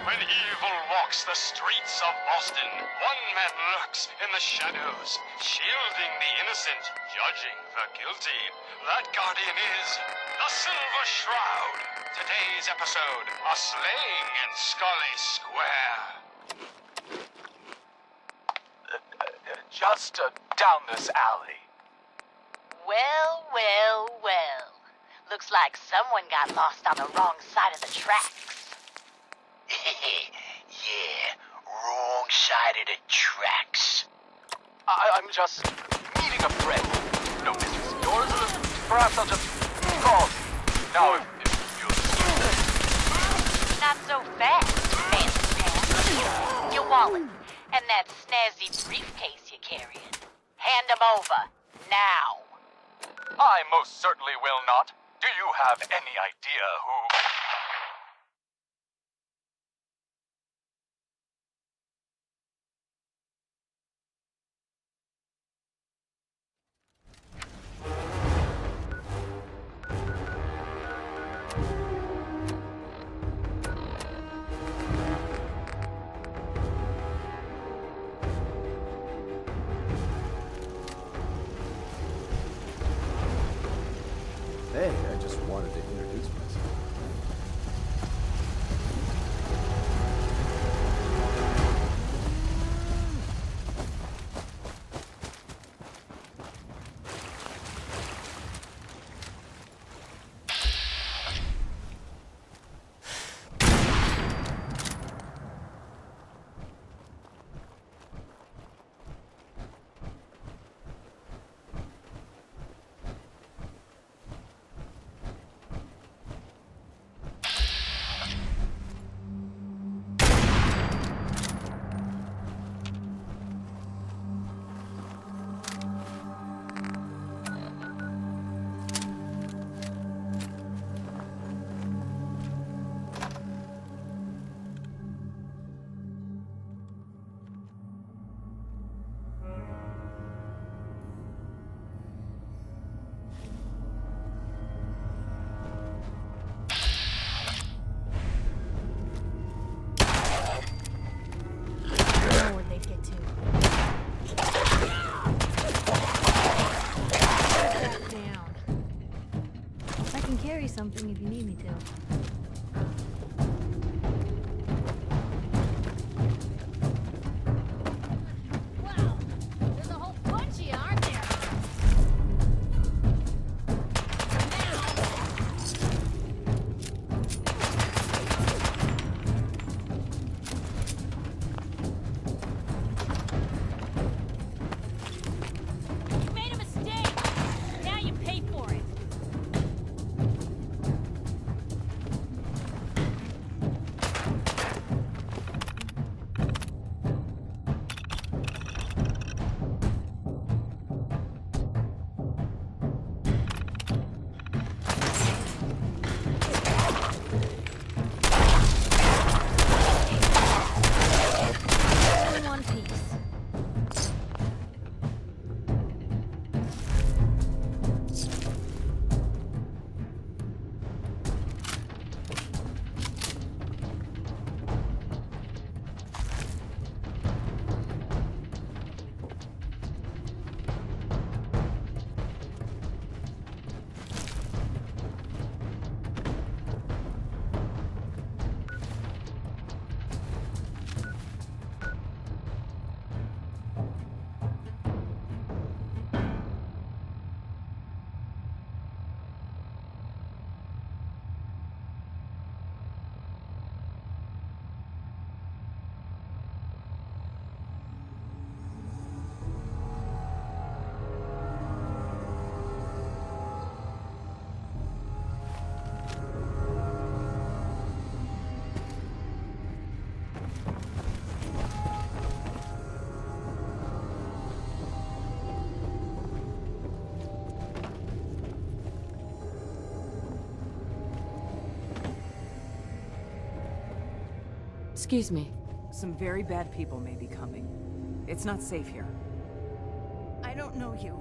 I: When evil evil walks the streets of Boston. One man lurks in the shadows, shielding the innocent, judging the guilty. That guardian is the Silver Shroud. Today's episode, a slaying in Scully Square.
T: Just down this alley.
N: Well, well, well. Looks like someone got lost on the wrong side of the tracks.
R: Yeah, wrong side of the tracks.
T: I'm just meeting a friend. No business of yours. Perhaps I'll just call. Now, if you'll excuse me.
N: Not so fast, fancy pants. Your wallet and that snazzy briefcase you're carrying. Hand them over, now.
T: I most certainly will not. Do you have any idea who...
J: Hey, I just wanted to introduce myself.
E: Something if you need me to. Wow, there's a whole bunch of you, aren't there? You made a mistake. Now you pay for it.
B: Excuse me.
K: Some very bad people may be coming. It's not safe here.
M: I don't know you.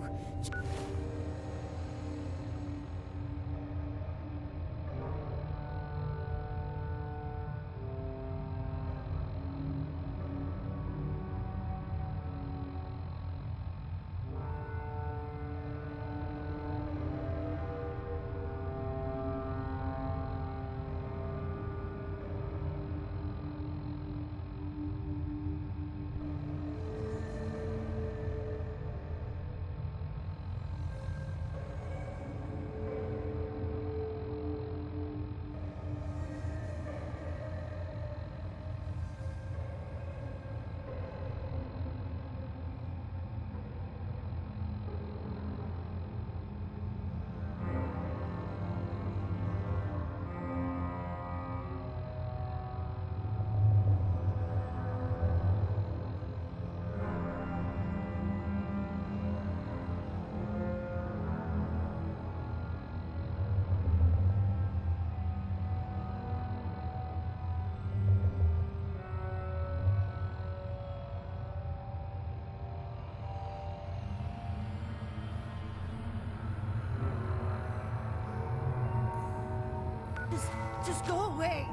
M: Just go away.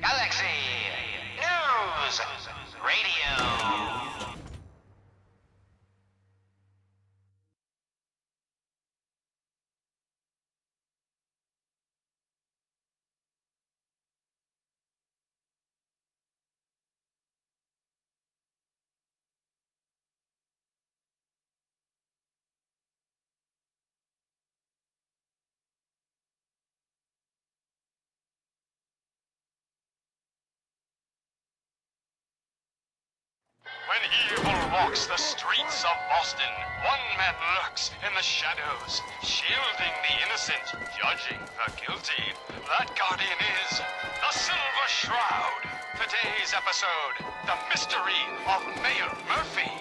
S: Galaxy News Radio.
I: When evil walks the streets of Boston, one man lurks in the shadows, shielding the innocent, judging the guilty. That guardian is the Silver Shroud. Today's episode, the mystery of Mayor Murphy.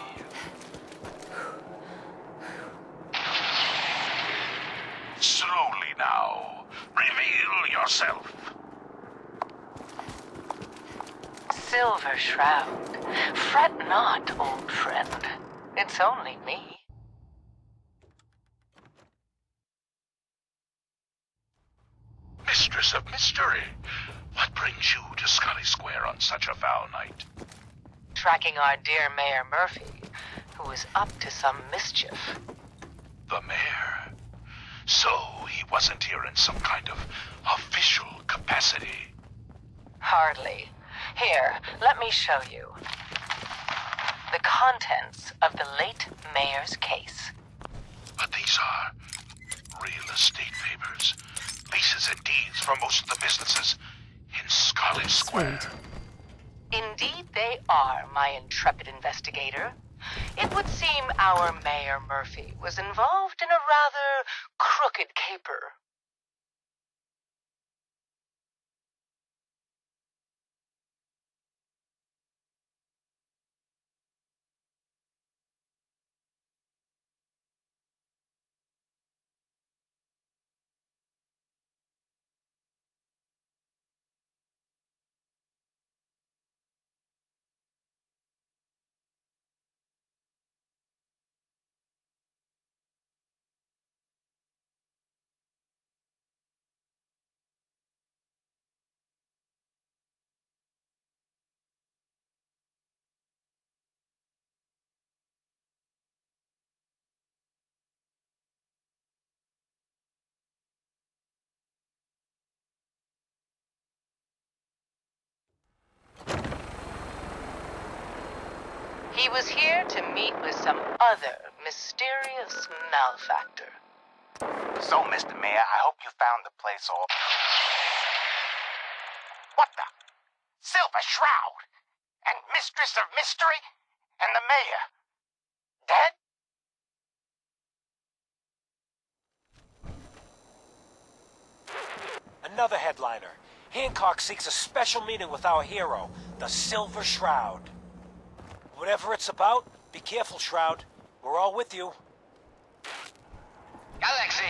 P: Slowly now. Reveal yourself.
K: Silver Shroud. Fret not, old friend. It's only me.
P: Mistress of Mystery. What brings you to Scully Square on such a foul night?
K: Tracking our dear Mayor Murphy, who is up to some mischief.
P: The mayor? So he wasn't here in some kind of official capacity?
K: Hardly. Here, let me show you. The contents of the late mayor's case.
P: But these are real estate papers, leases and deeds for most of the businesses in Scully Square.
K: Indeed they are, my intrepid investigator. It would seem our Mayor Murphy was involved in a rather crooked caper. He was here to meet with some other mysterious malefactor.
U: So, Mr. Mayor, I hope you found the place all... What the? Silver Shroud! And Mistress of Mystery? And the mayor? Dead?
H: Another headliner. Hancock seeks a special meeting with our hero, the Silver Shroud. Whatever it's about, be careful, Shroud. We're all with you.
S: Galaxy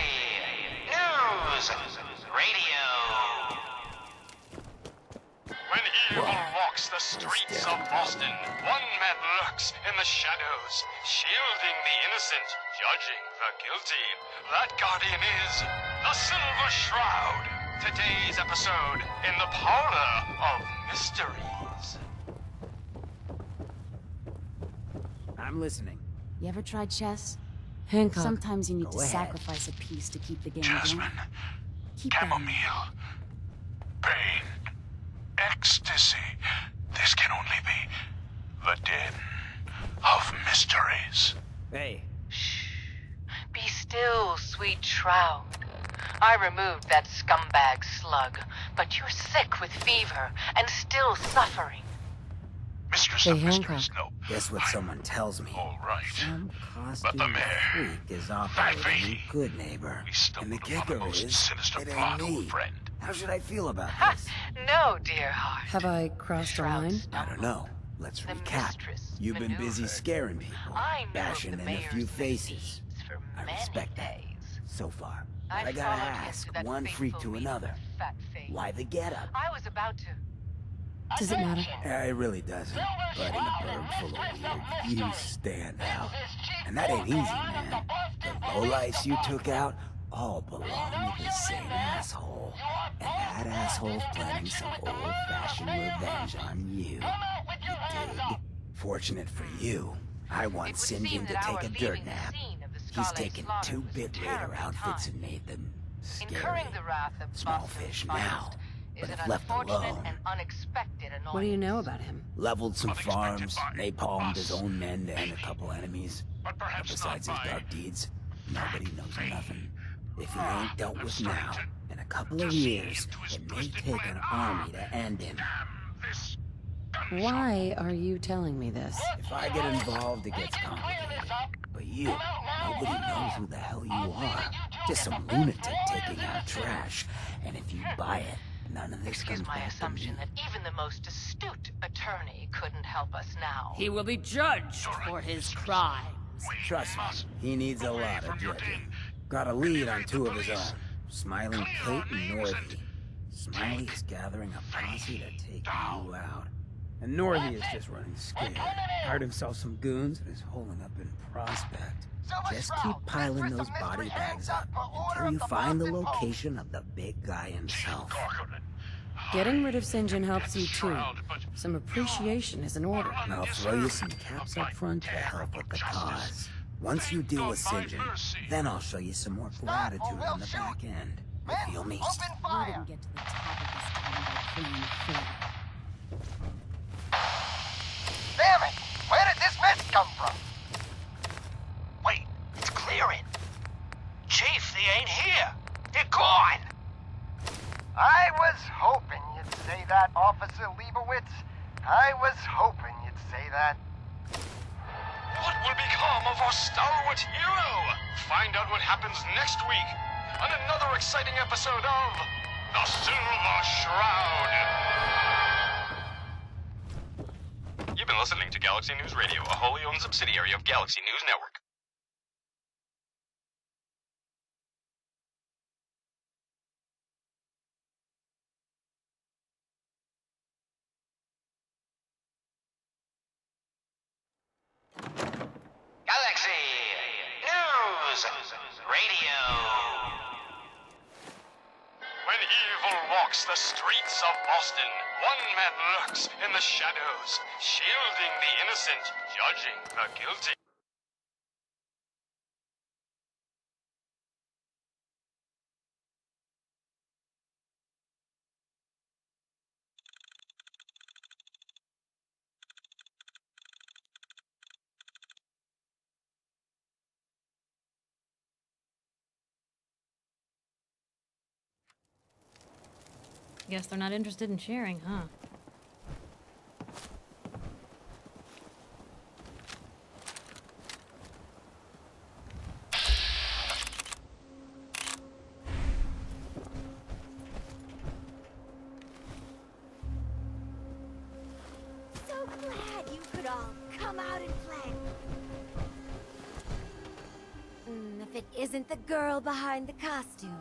S: News Radio.
I: When evil walks the streets of Boston, one man lurks in the shadows, shielding the innocent, judging the guilty. That guardian is the Silver Shroud. Today's episode in the Parlor of Mysteries.
V: I'm listening.
Q: You ever tried chess?
B: Hancock.
Q: Sometimes you need
V: Go
Q: to
V: ahead.
Q: sacrifice a piece to keep the game
P: Jasmine.
Q: going. Keep that in mind.
P: Chamomile. Pain. Ecstasy. This can only be the den of mysteries.
V: Hey.
K: Be still, sweet Shroud. I removed that scumbag slug, but you're sick with fever and still suffering.
P: Mistress
B: They
P: of Mystery
B: handcuffed.
P: Snow.
V: Guess what someone tells me?
P: All right.
V: Some
P: But the
V: costume
P: mayor,
V: freak is
P: that
V: operating
P: lady,
V: in Good Neighbor. And the
P: upon the
V: kicker
P: most
V: is,
P: sinister
V: it
P: plot,
V: ain't
P: old
V: me.
P: friend.
V: How should I feel about this?
K: No, dear heart.
B: Have I crossed a line?
V: I don't know. Let's
K: The
V: recap.
K: mistress
V: You've been busy
K: maneuvered.
V: scaring people,
K: I knew
V: bashing
K: of the
V: in a
K: mayor's
V: few faces.
K: misdeeds for
V: I
K: many
V: respect that.
K: days.
V: So far.
K: I
V: But I gotta
K: followed him
V: ask,
K: to that
V: one freak
K: fateful
V: to
K: meeting
V: another.
K: with Fat Face.
V: Why the getup?
K: I was about to.
B: Does it matter?
V: It really doesn't. But in a burg full of weird, you stand out. And that ain't easy, man. The lowlifes you took out all belong to the same asshole. And that asshole's planning some old-fashioned revenge on you. You dig? Fortunate for you, I want Sinjin to take a dirt nap. He's taking 2-bit Raider outfits and made them scary.
K: Incurring the wrath of
V: Small
K: Boston's
V: fish
K: finest
V: now,
K: is
V: but
K: an
V: if left
K: unfortunate
V: alone,
K: and unexpected annoyance.
B: What do you know about him?
V: leveled some farms, napalmed his own men and a couple enemies. But besides his dark deeds, nobody knows nothing. If he ain't dealt with now, in a couple of years, it may take an army to end him.
B: Why are you telling me this?
V: If I get involved, it gets complicated. But you, nobody knows who the hell you are. Just some lunatic taking out trash. And if you buy it, none of this
K: Excuse
V: comes
K: my
V: back to
K: assumption
V: me.
K: that even the most astute attorney couldn't help us now.
M: He will be judged for his crimes.
V: Trust me, he needs a lot of judging. Got a lead on 2 of his own, Smiling Kate and Northy. Smiley is gathering a posse to take you out. And Northy is just running scared. Hired himself some goons and is holding up in Prospect. Just keep piling those body bags up until you find the location of the big guy himself.
B: Getting rid of Sinjin helps you too. Some appreciation is in order.
V: And I'll throw you some caps up front to help with the cause. Once you deal with Sinjin, then I'll show you some more gratitude on the back end. You feel me?
Q: You didn't get to the top of this town by playing fair.
U: Damn it! Where did this mess come from? Wait, it's clearing. Chief, they ain't here. They're gone. I was hoping you'd say that, Officer Leibowitz. I was hoping you'd say that.
I: What will become of our stalwart hero? Find out what happens next week on another exciting episode of The Silver Shroud. You've been listening to Galaxy News Radio, a wholly owned subsidiary of Galaxy News Network.
U: Galaxy News Radio.
I: When evil walks the streets of Boston, one man lurks in the shadows, shielding the innocent, judging the guilty.
E: Guess they're not interested in sharing, huh?
A: So glad you could all come out and play. If it isn't the girl behind the costume.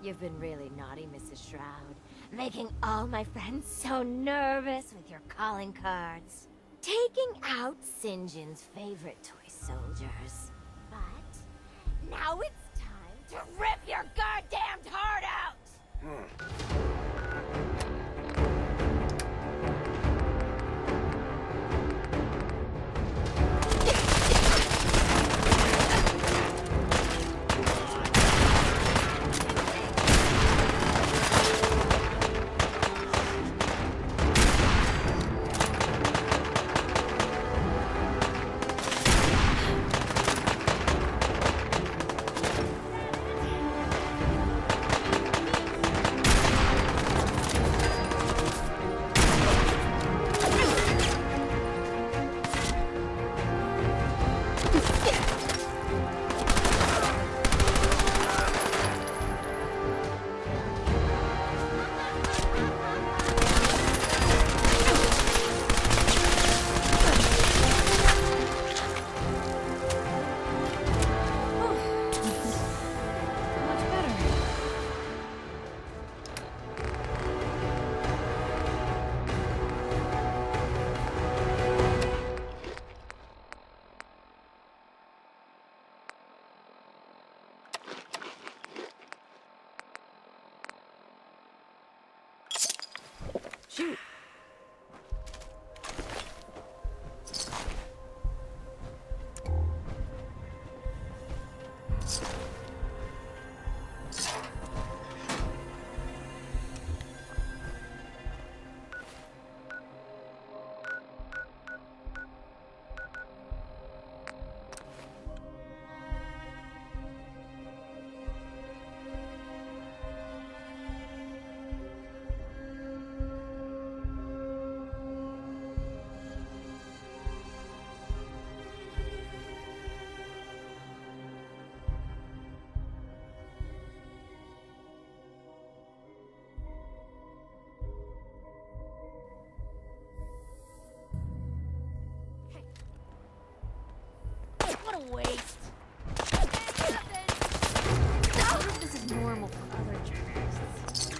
A: You've been really naughty, Mrs. Shroud. Making all my friends so nervous with your calling cards. Taking out Sinjin's favorite toy soldiers. But now it's time to rip your goddamned heart out!
E: a waste. I wonder if this is normal for other journalists.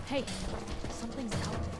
E: Hey, something's out there.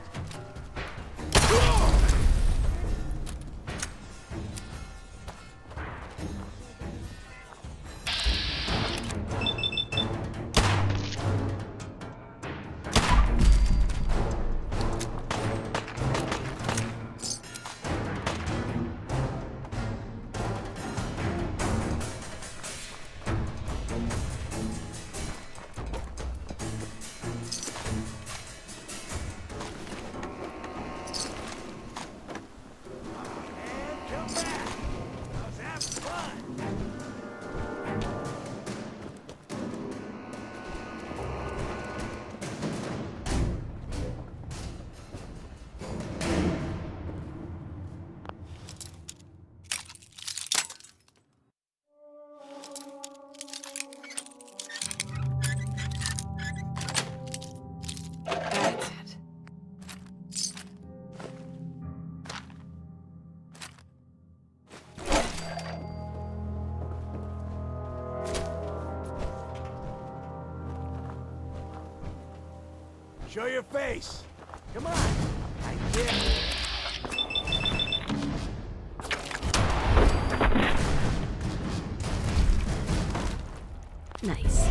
H: Show your face. Come on. I dare you.
B: Nice.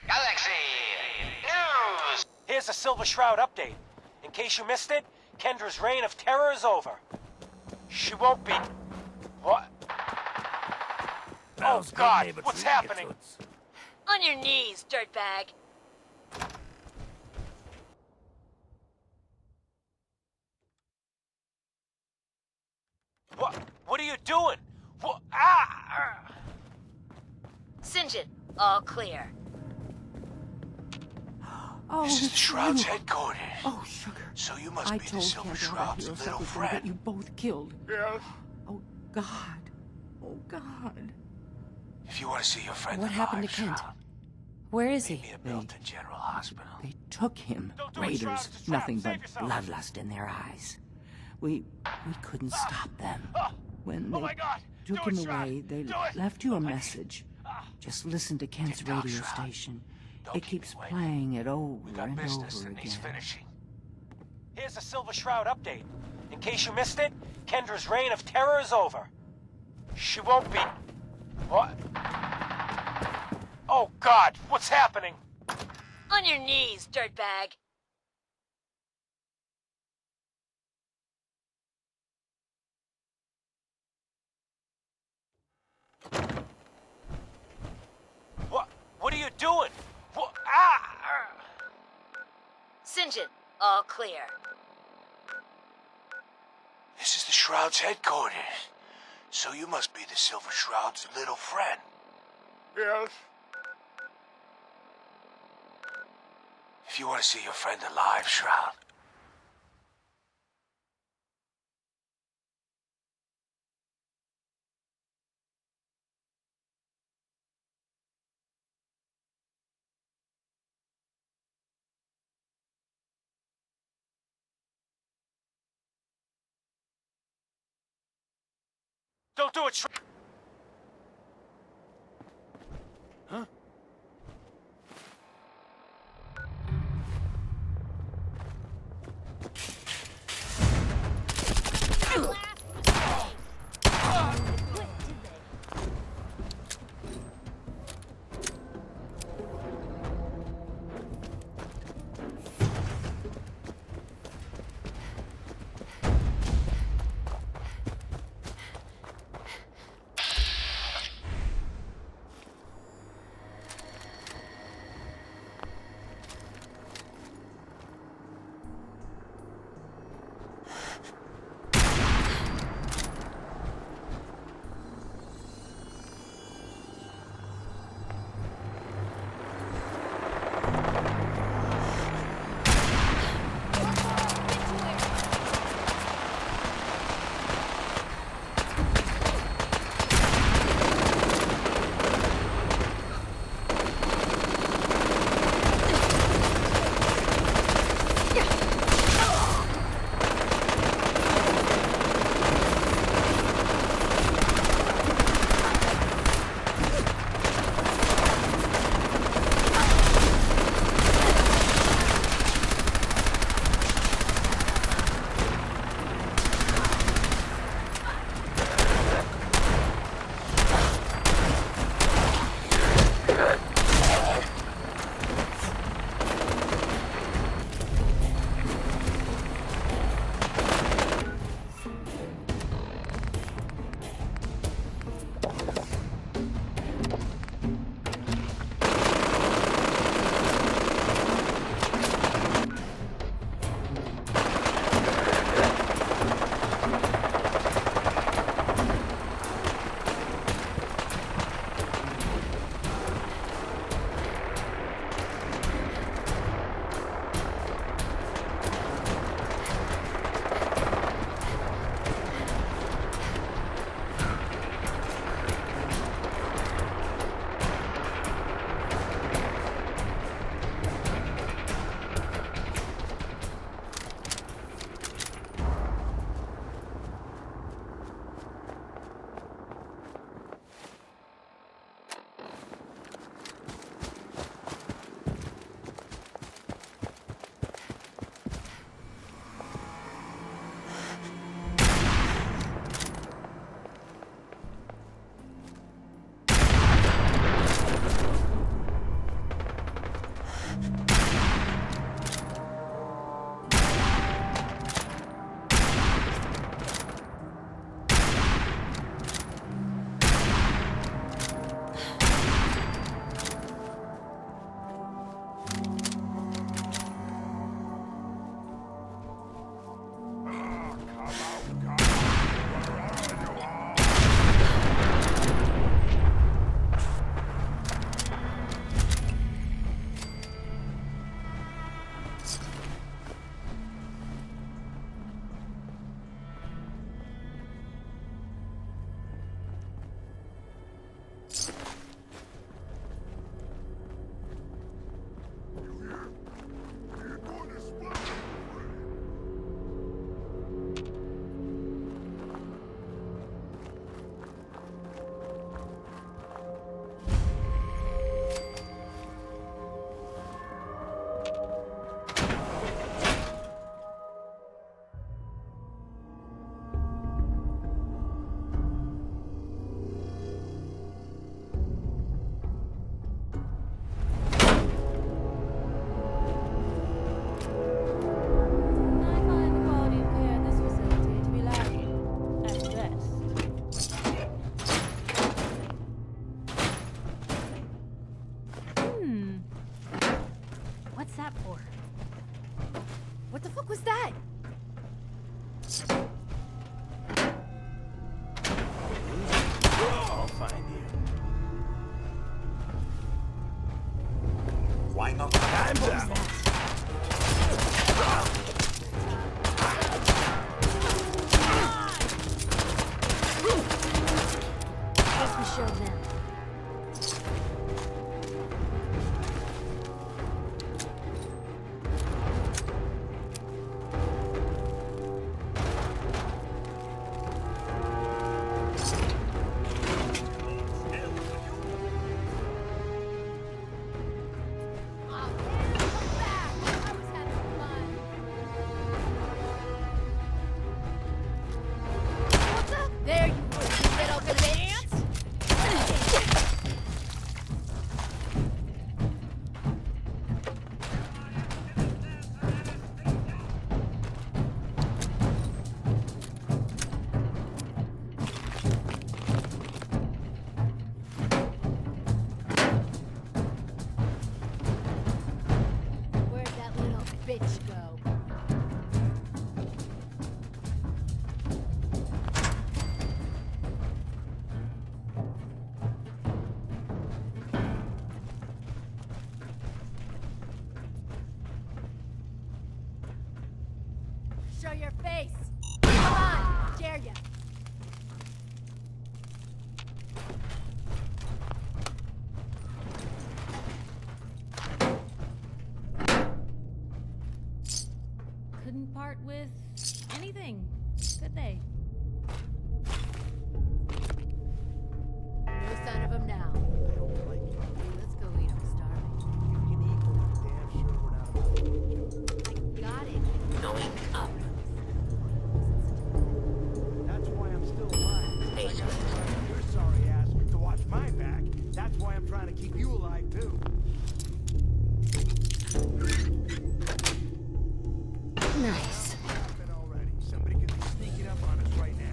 U: Galaxy News!
H: Here's a Silver Shroud update. In case you missed it, Kendra's reign of terror is over. She won't be... What? Oh, God, what's happening?
N: On your knees, dirtbag.
H: What are you doing? What? Ah!
N: Singe it. All clear.
V: Oh,
P: This is the Shroud's headquarters.
V: Oh, sugar.
P: So you must
V: I
P: be the
V: told
P: Silver
V: Kendra
P: Shroud's
V: that
P: little
V: Heroes
P: friend.
V: that you both killed.
P: Yes.
V: Oh, God. Oh, God.
P: If you want to see your friend
B: What happened to
P: alive,
B: Kent?
P: Shroud,
B: Where is
P: meet
B: he?
P: me at Milton General Hospital.
V: They took him. Raiders, nothing but bloodlust in their eyes. We couldn't stop them. When they took him away, they left you a message. Just listen to Kent's radio station. It keeps playing it over and over again.
H: Here's a Silver Shroud update. In case you missed it, Kendra's reign of terror is over. She won't be... What? Oh, God, what's happening?
N: On your knees, dirtbag.
H: doing? What?
N: St. John, all clear.
U: This is the Shroud's headquarters. So you must be the Silver Shroud's little friend.
P: Yes.
U: If you want to see your friend alive, Shroud,
H: Don't do it, Huh?
A: You show them.
E: There you go, you little convenience! Where'd that little bitch go? Show your face! Come on! Dare ya! Couldn't part with anything, could they? No sign of him now. Let's go eat him starving. You can eat, but I'm damn sure we're not. I got it.
R: Going up.
U: That's why I'm still alive. I gotta trust your sorry ass to watch my back. That's why I'm trying to keep you alive, too.
B: Nice.
U: Already. Somebody could be sneaking up on us right now.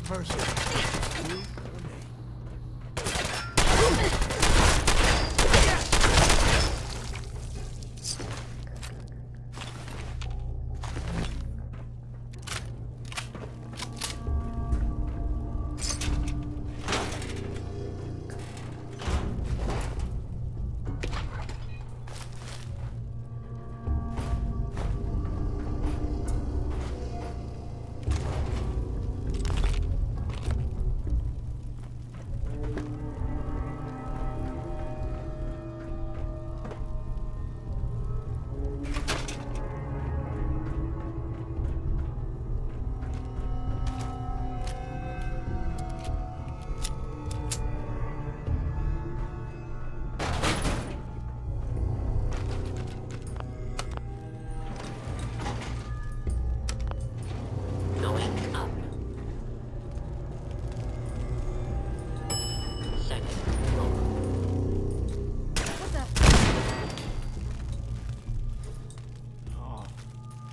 U: Person.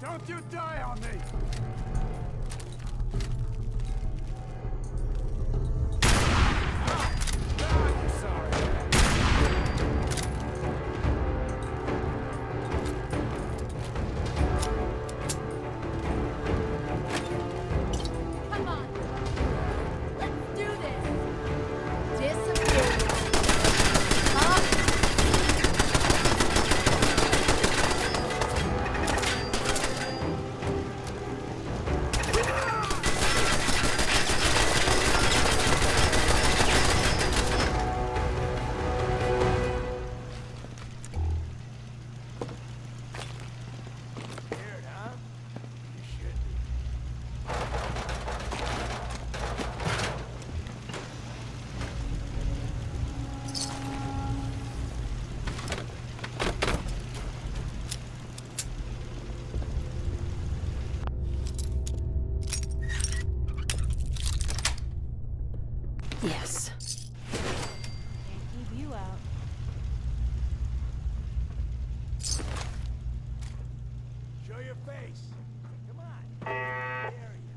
U: Don't you die on me!
B: Yes.
E: Can't keep you out.
H: Show your face. Come on. There you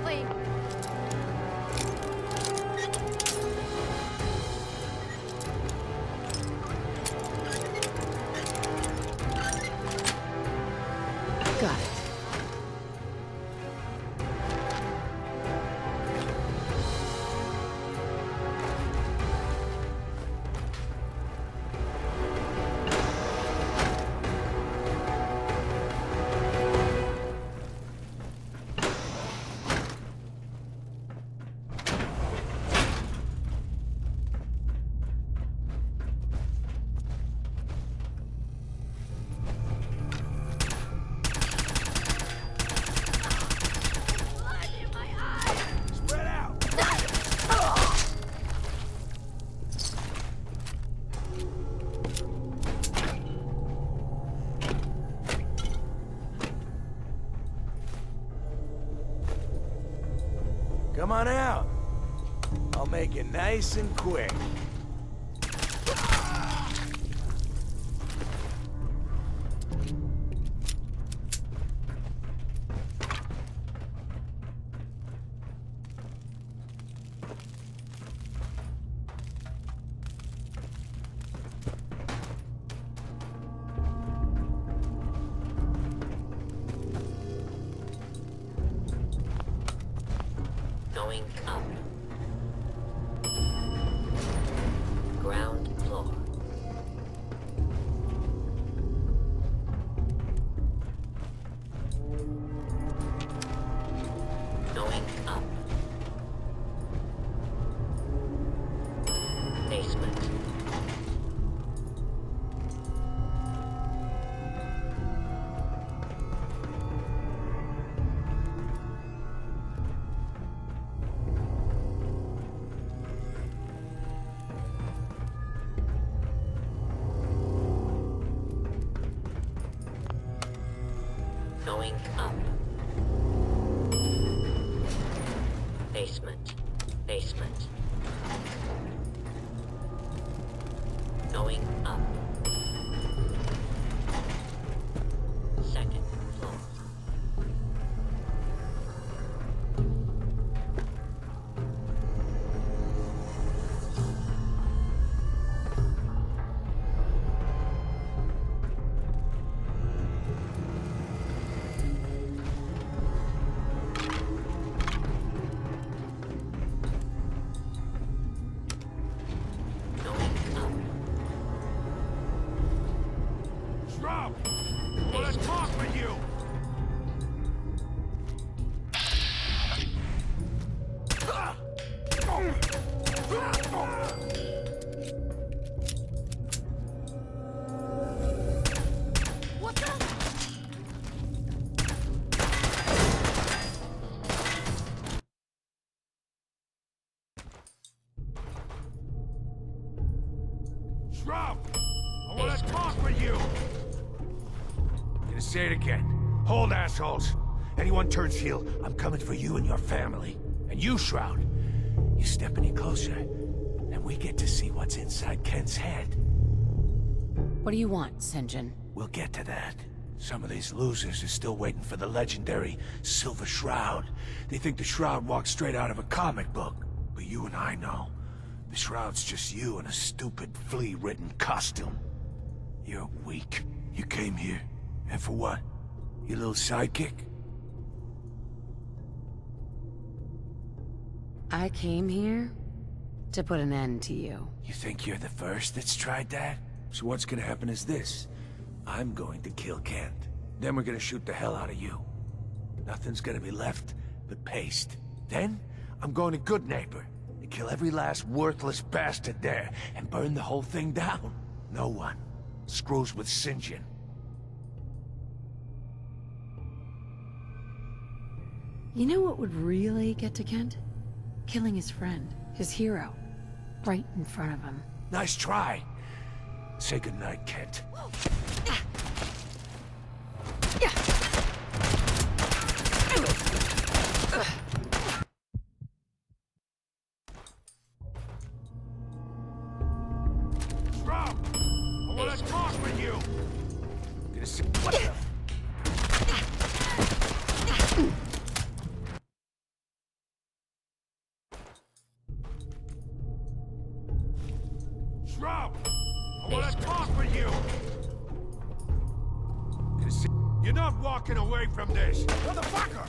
E: Wait.
B: Got it.
H: spread out. Come on out. I'll make it nice and quick.
S: Going up. Ground floor. Going up. Basement. Going up. Basement. Basement. Going up. Second floor.
H: Shroud! I want to talk with you!
E: What the?
H: Shroud! I want to talk with you! Gonna say it again. Hold, assholes. Anyone turns heel, I'm coming for you and your family. And you, Shroud, you step any closer, and we get to see what's inside Ken's head.
B: What do you want, Sinjin?
H: We'll get to that. Some of these losers are still waiting for the legendary Silver Shroud. They think the Shroud walked straight out of a comic book. But you and I know, the Shroud's just you in a stupid, flea-ridden costume. You're weak. You came here. And for what? Your little sidekick?
B: I came here to put an end to you.
H: You think you're the first that's tried that? So what's gonna happen is this. I'm going to kill Kent. Then we're gonna shoot the hell out of you. Nothing's gonna be left but paste. Then, I'm going to Good Neighbor and kill every last worthless bastard there and burn the whole thing down. No one screws with St. John.
B: You know what would really get to Kent? Killing his friend, his hero, right in front of him.
H: Nice try. Say goodnight, Kent. Stop! I want to talk with you! What the... Drop! I want to talk with you! You're not walking away from this! Motherfucker!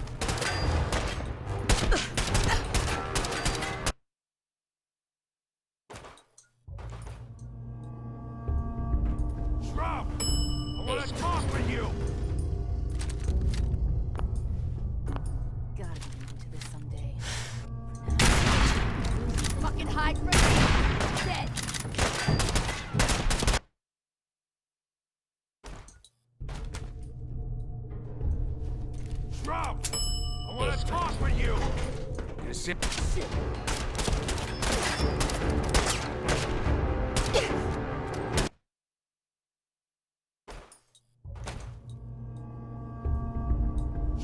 H: Drop! I want to talk with you!
E: Gotta get into this someday. Fucking high grade! Dead!
H: Drop! I want to talk with you! Gonna sit. Shit.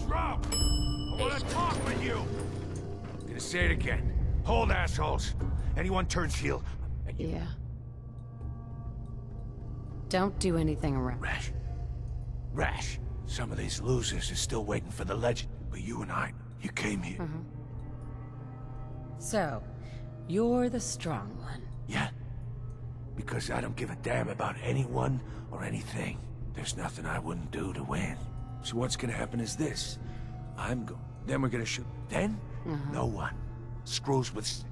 H: Drop! I want to talk with you! Gonna say it again. Hold, assholes. Anyone turns heel.
B: Yeah. Don't do anything around.
H: Rash. Some of these losers are still waiting for the legend. But you and I, you came here.
B: So, you're the strong one.
H: Yeah. Because I don't give a damn about anyone or anything. There's nothing I wouldn't do to win. So what's gonna happen is this. I'm going. Then we're gonna shoot. Then, no one screws with...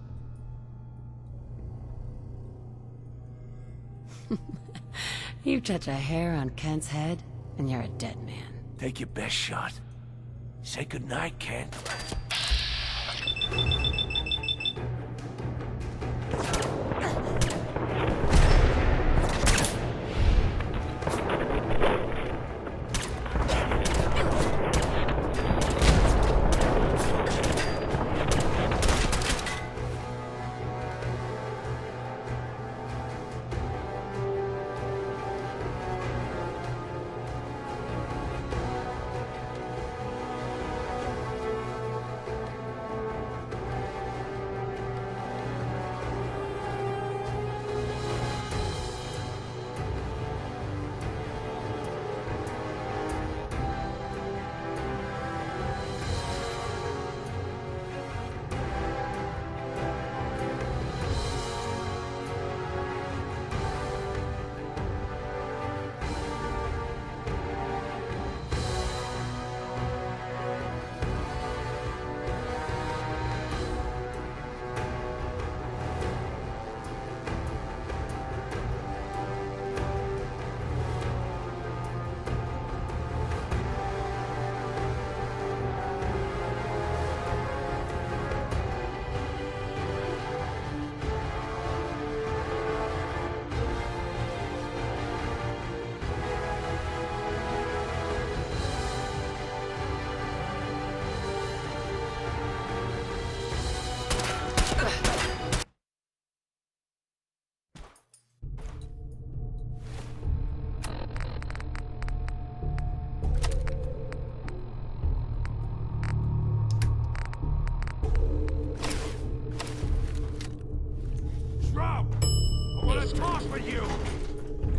B: You touch a hair on Kent's head, and you're a dead man.
H: Take your best shot. Say goodnight, Kent.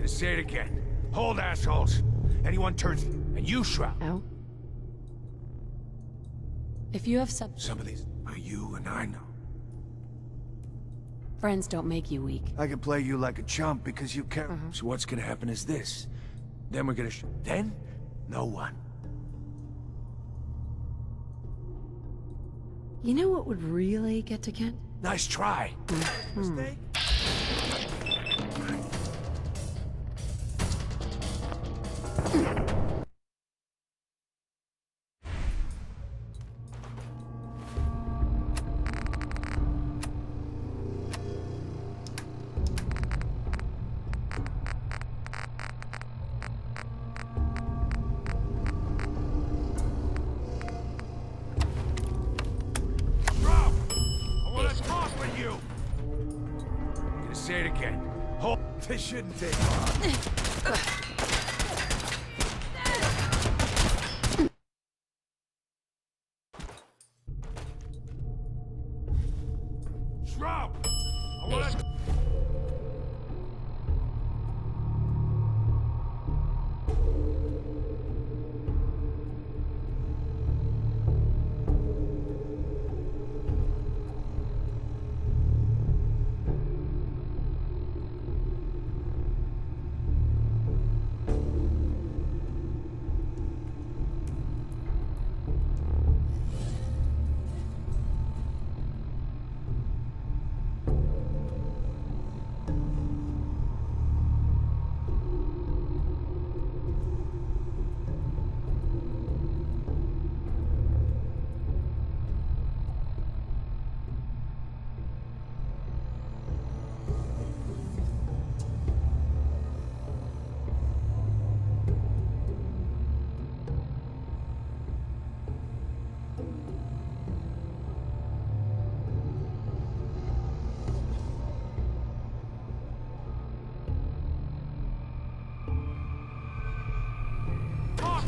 H: Say it again. Hold, assholes. Anyone turns... And you, Shroud.
B: Oh? If you have
H: Some of these are you and I know.
B: friends don't make you weak.
H: I can play you like a chump because you can't. So what's gonna happen is this. Then we're gonna Then, no one.
B: You know what would really get to Kent?
H: Nice try. Mistake? Say it again. Hold. This shouldn't take long. Shroud! I want to...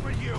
H: For you.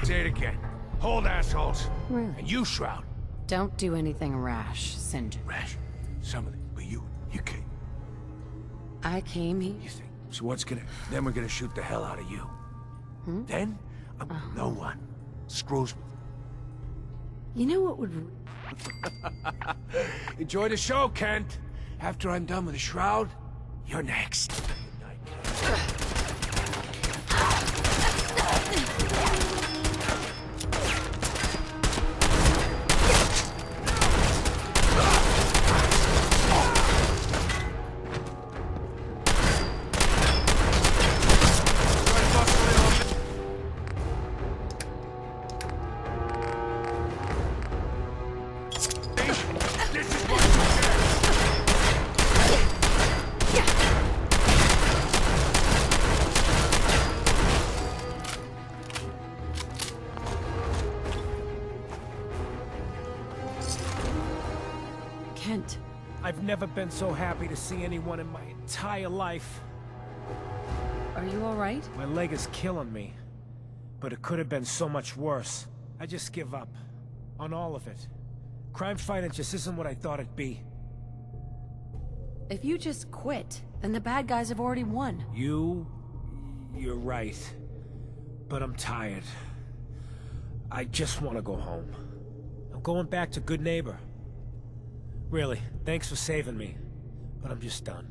H: Say it again. Hold, assholes.
B: Really?
H: And you, Shroud.
B: Don't do anything rash, St. John.
H: Rash. Some of it. But you came.
B: I came here.
H: You think? So what's gonna... Then we're gonna shoot the hell out of you. Then, no one screws with
B: You know what would...
H: Enjoy the show, Kent. After I'm done with the Shroud, you're next.
B: Kent.
H: I've never been so happy to see anyone in my entire life.
B: Are you all right?
H: My leg is killing me. But it could have been so much worse. I just give up. On all of it. Crime fighting just isn't what I thought it'd be.
B: If you just quit, then the bad guys have already won.
H: You're right. But I'm tired. I just want to go home. I'm going back to Good Neighbor. Really, thanks for saving me. But I'm just done.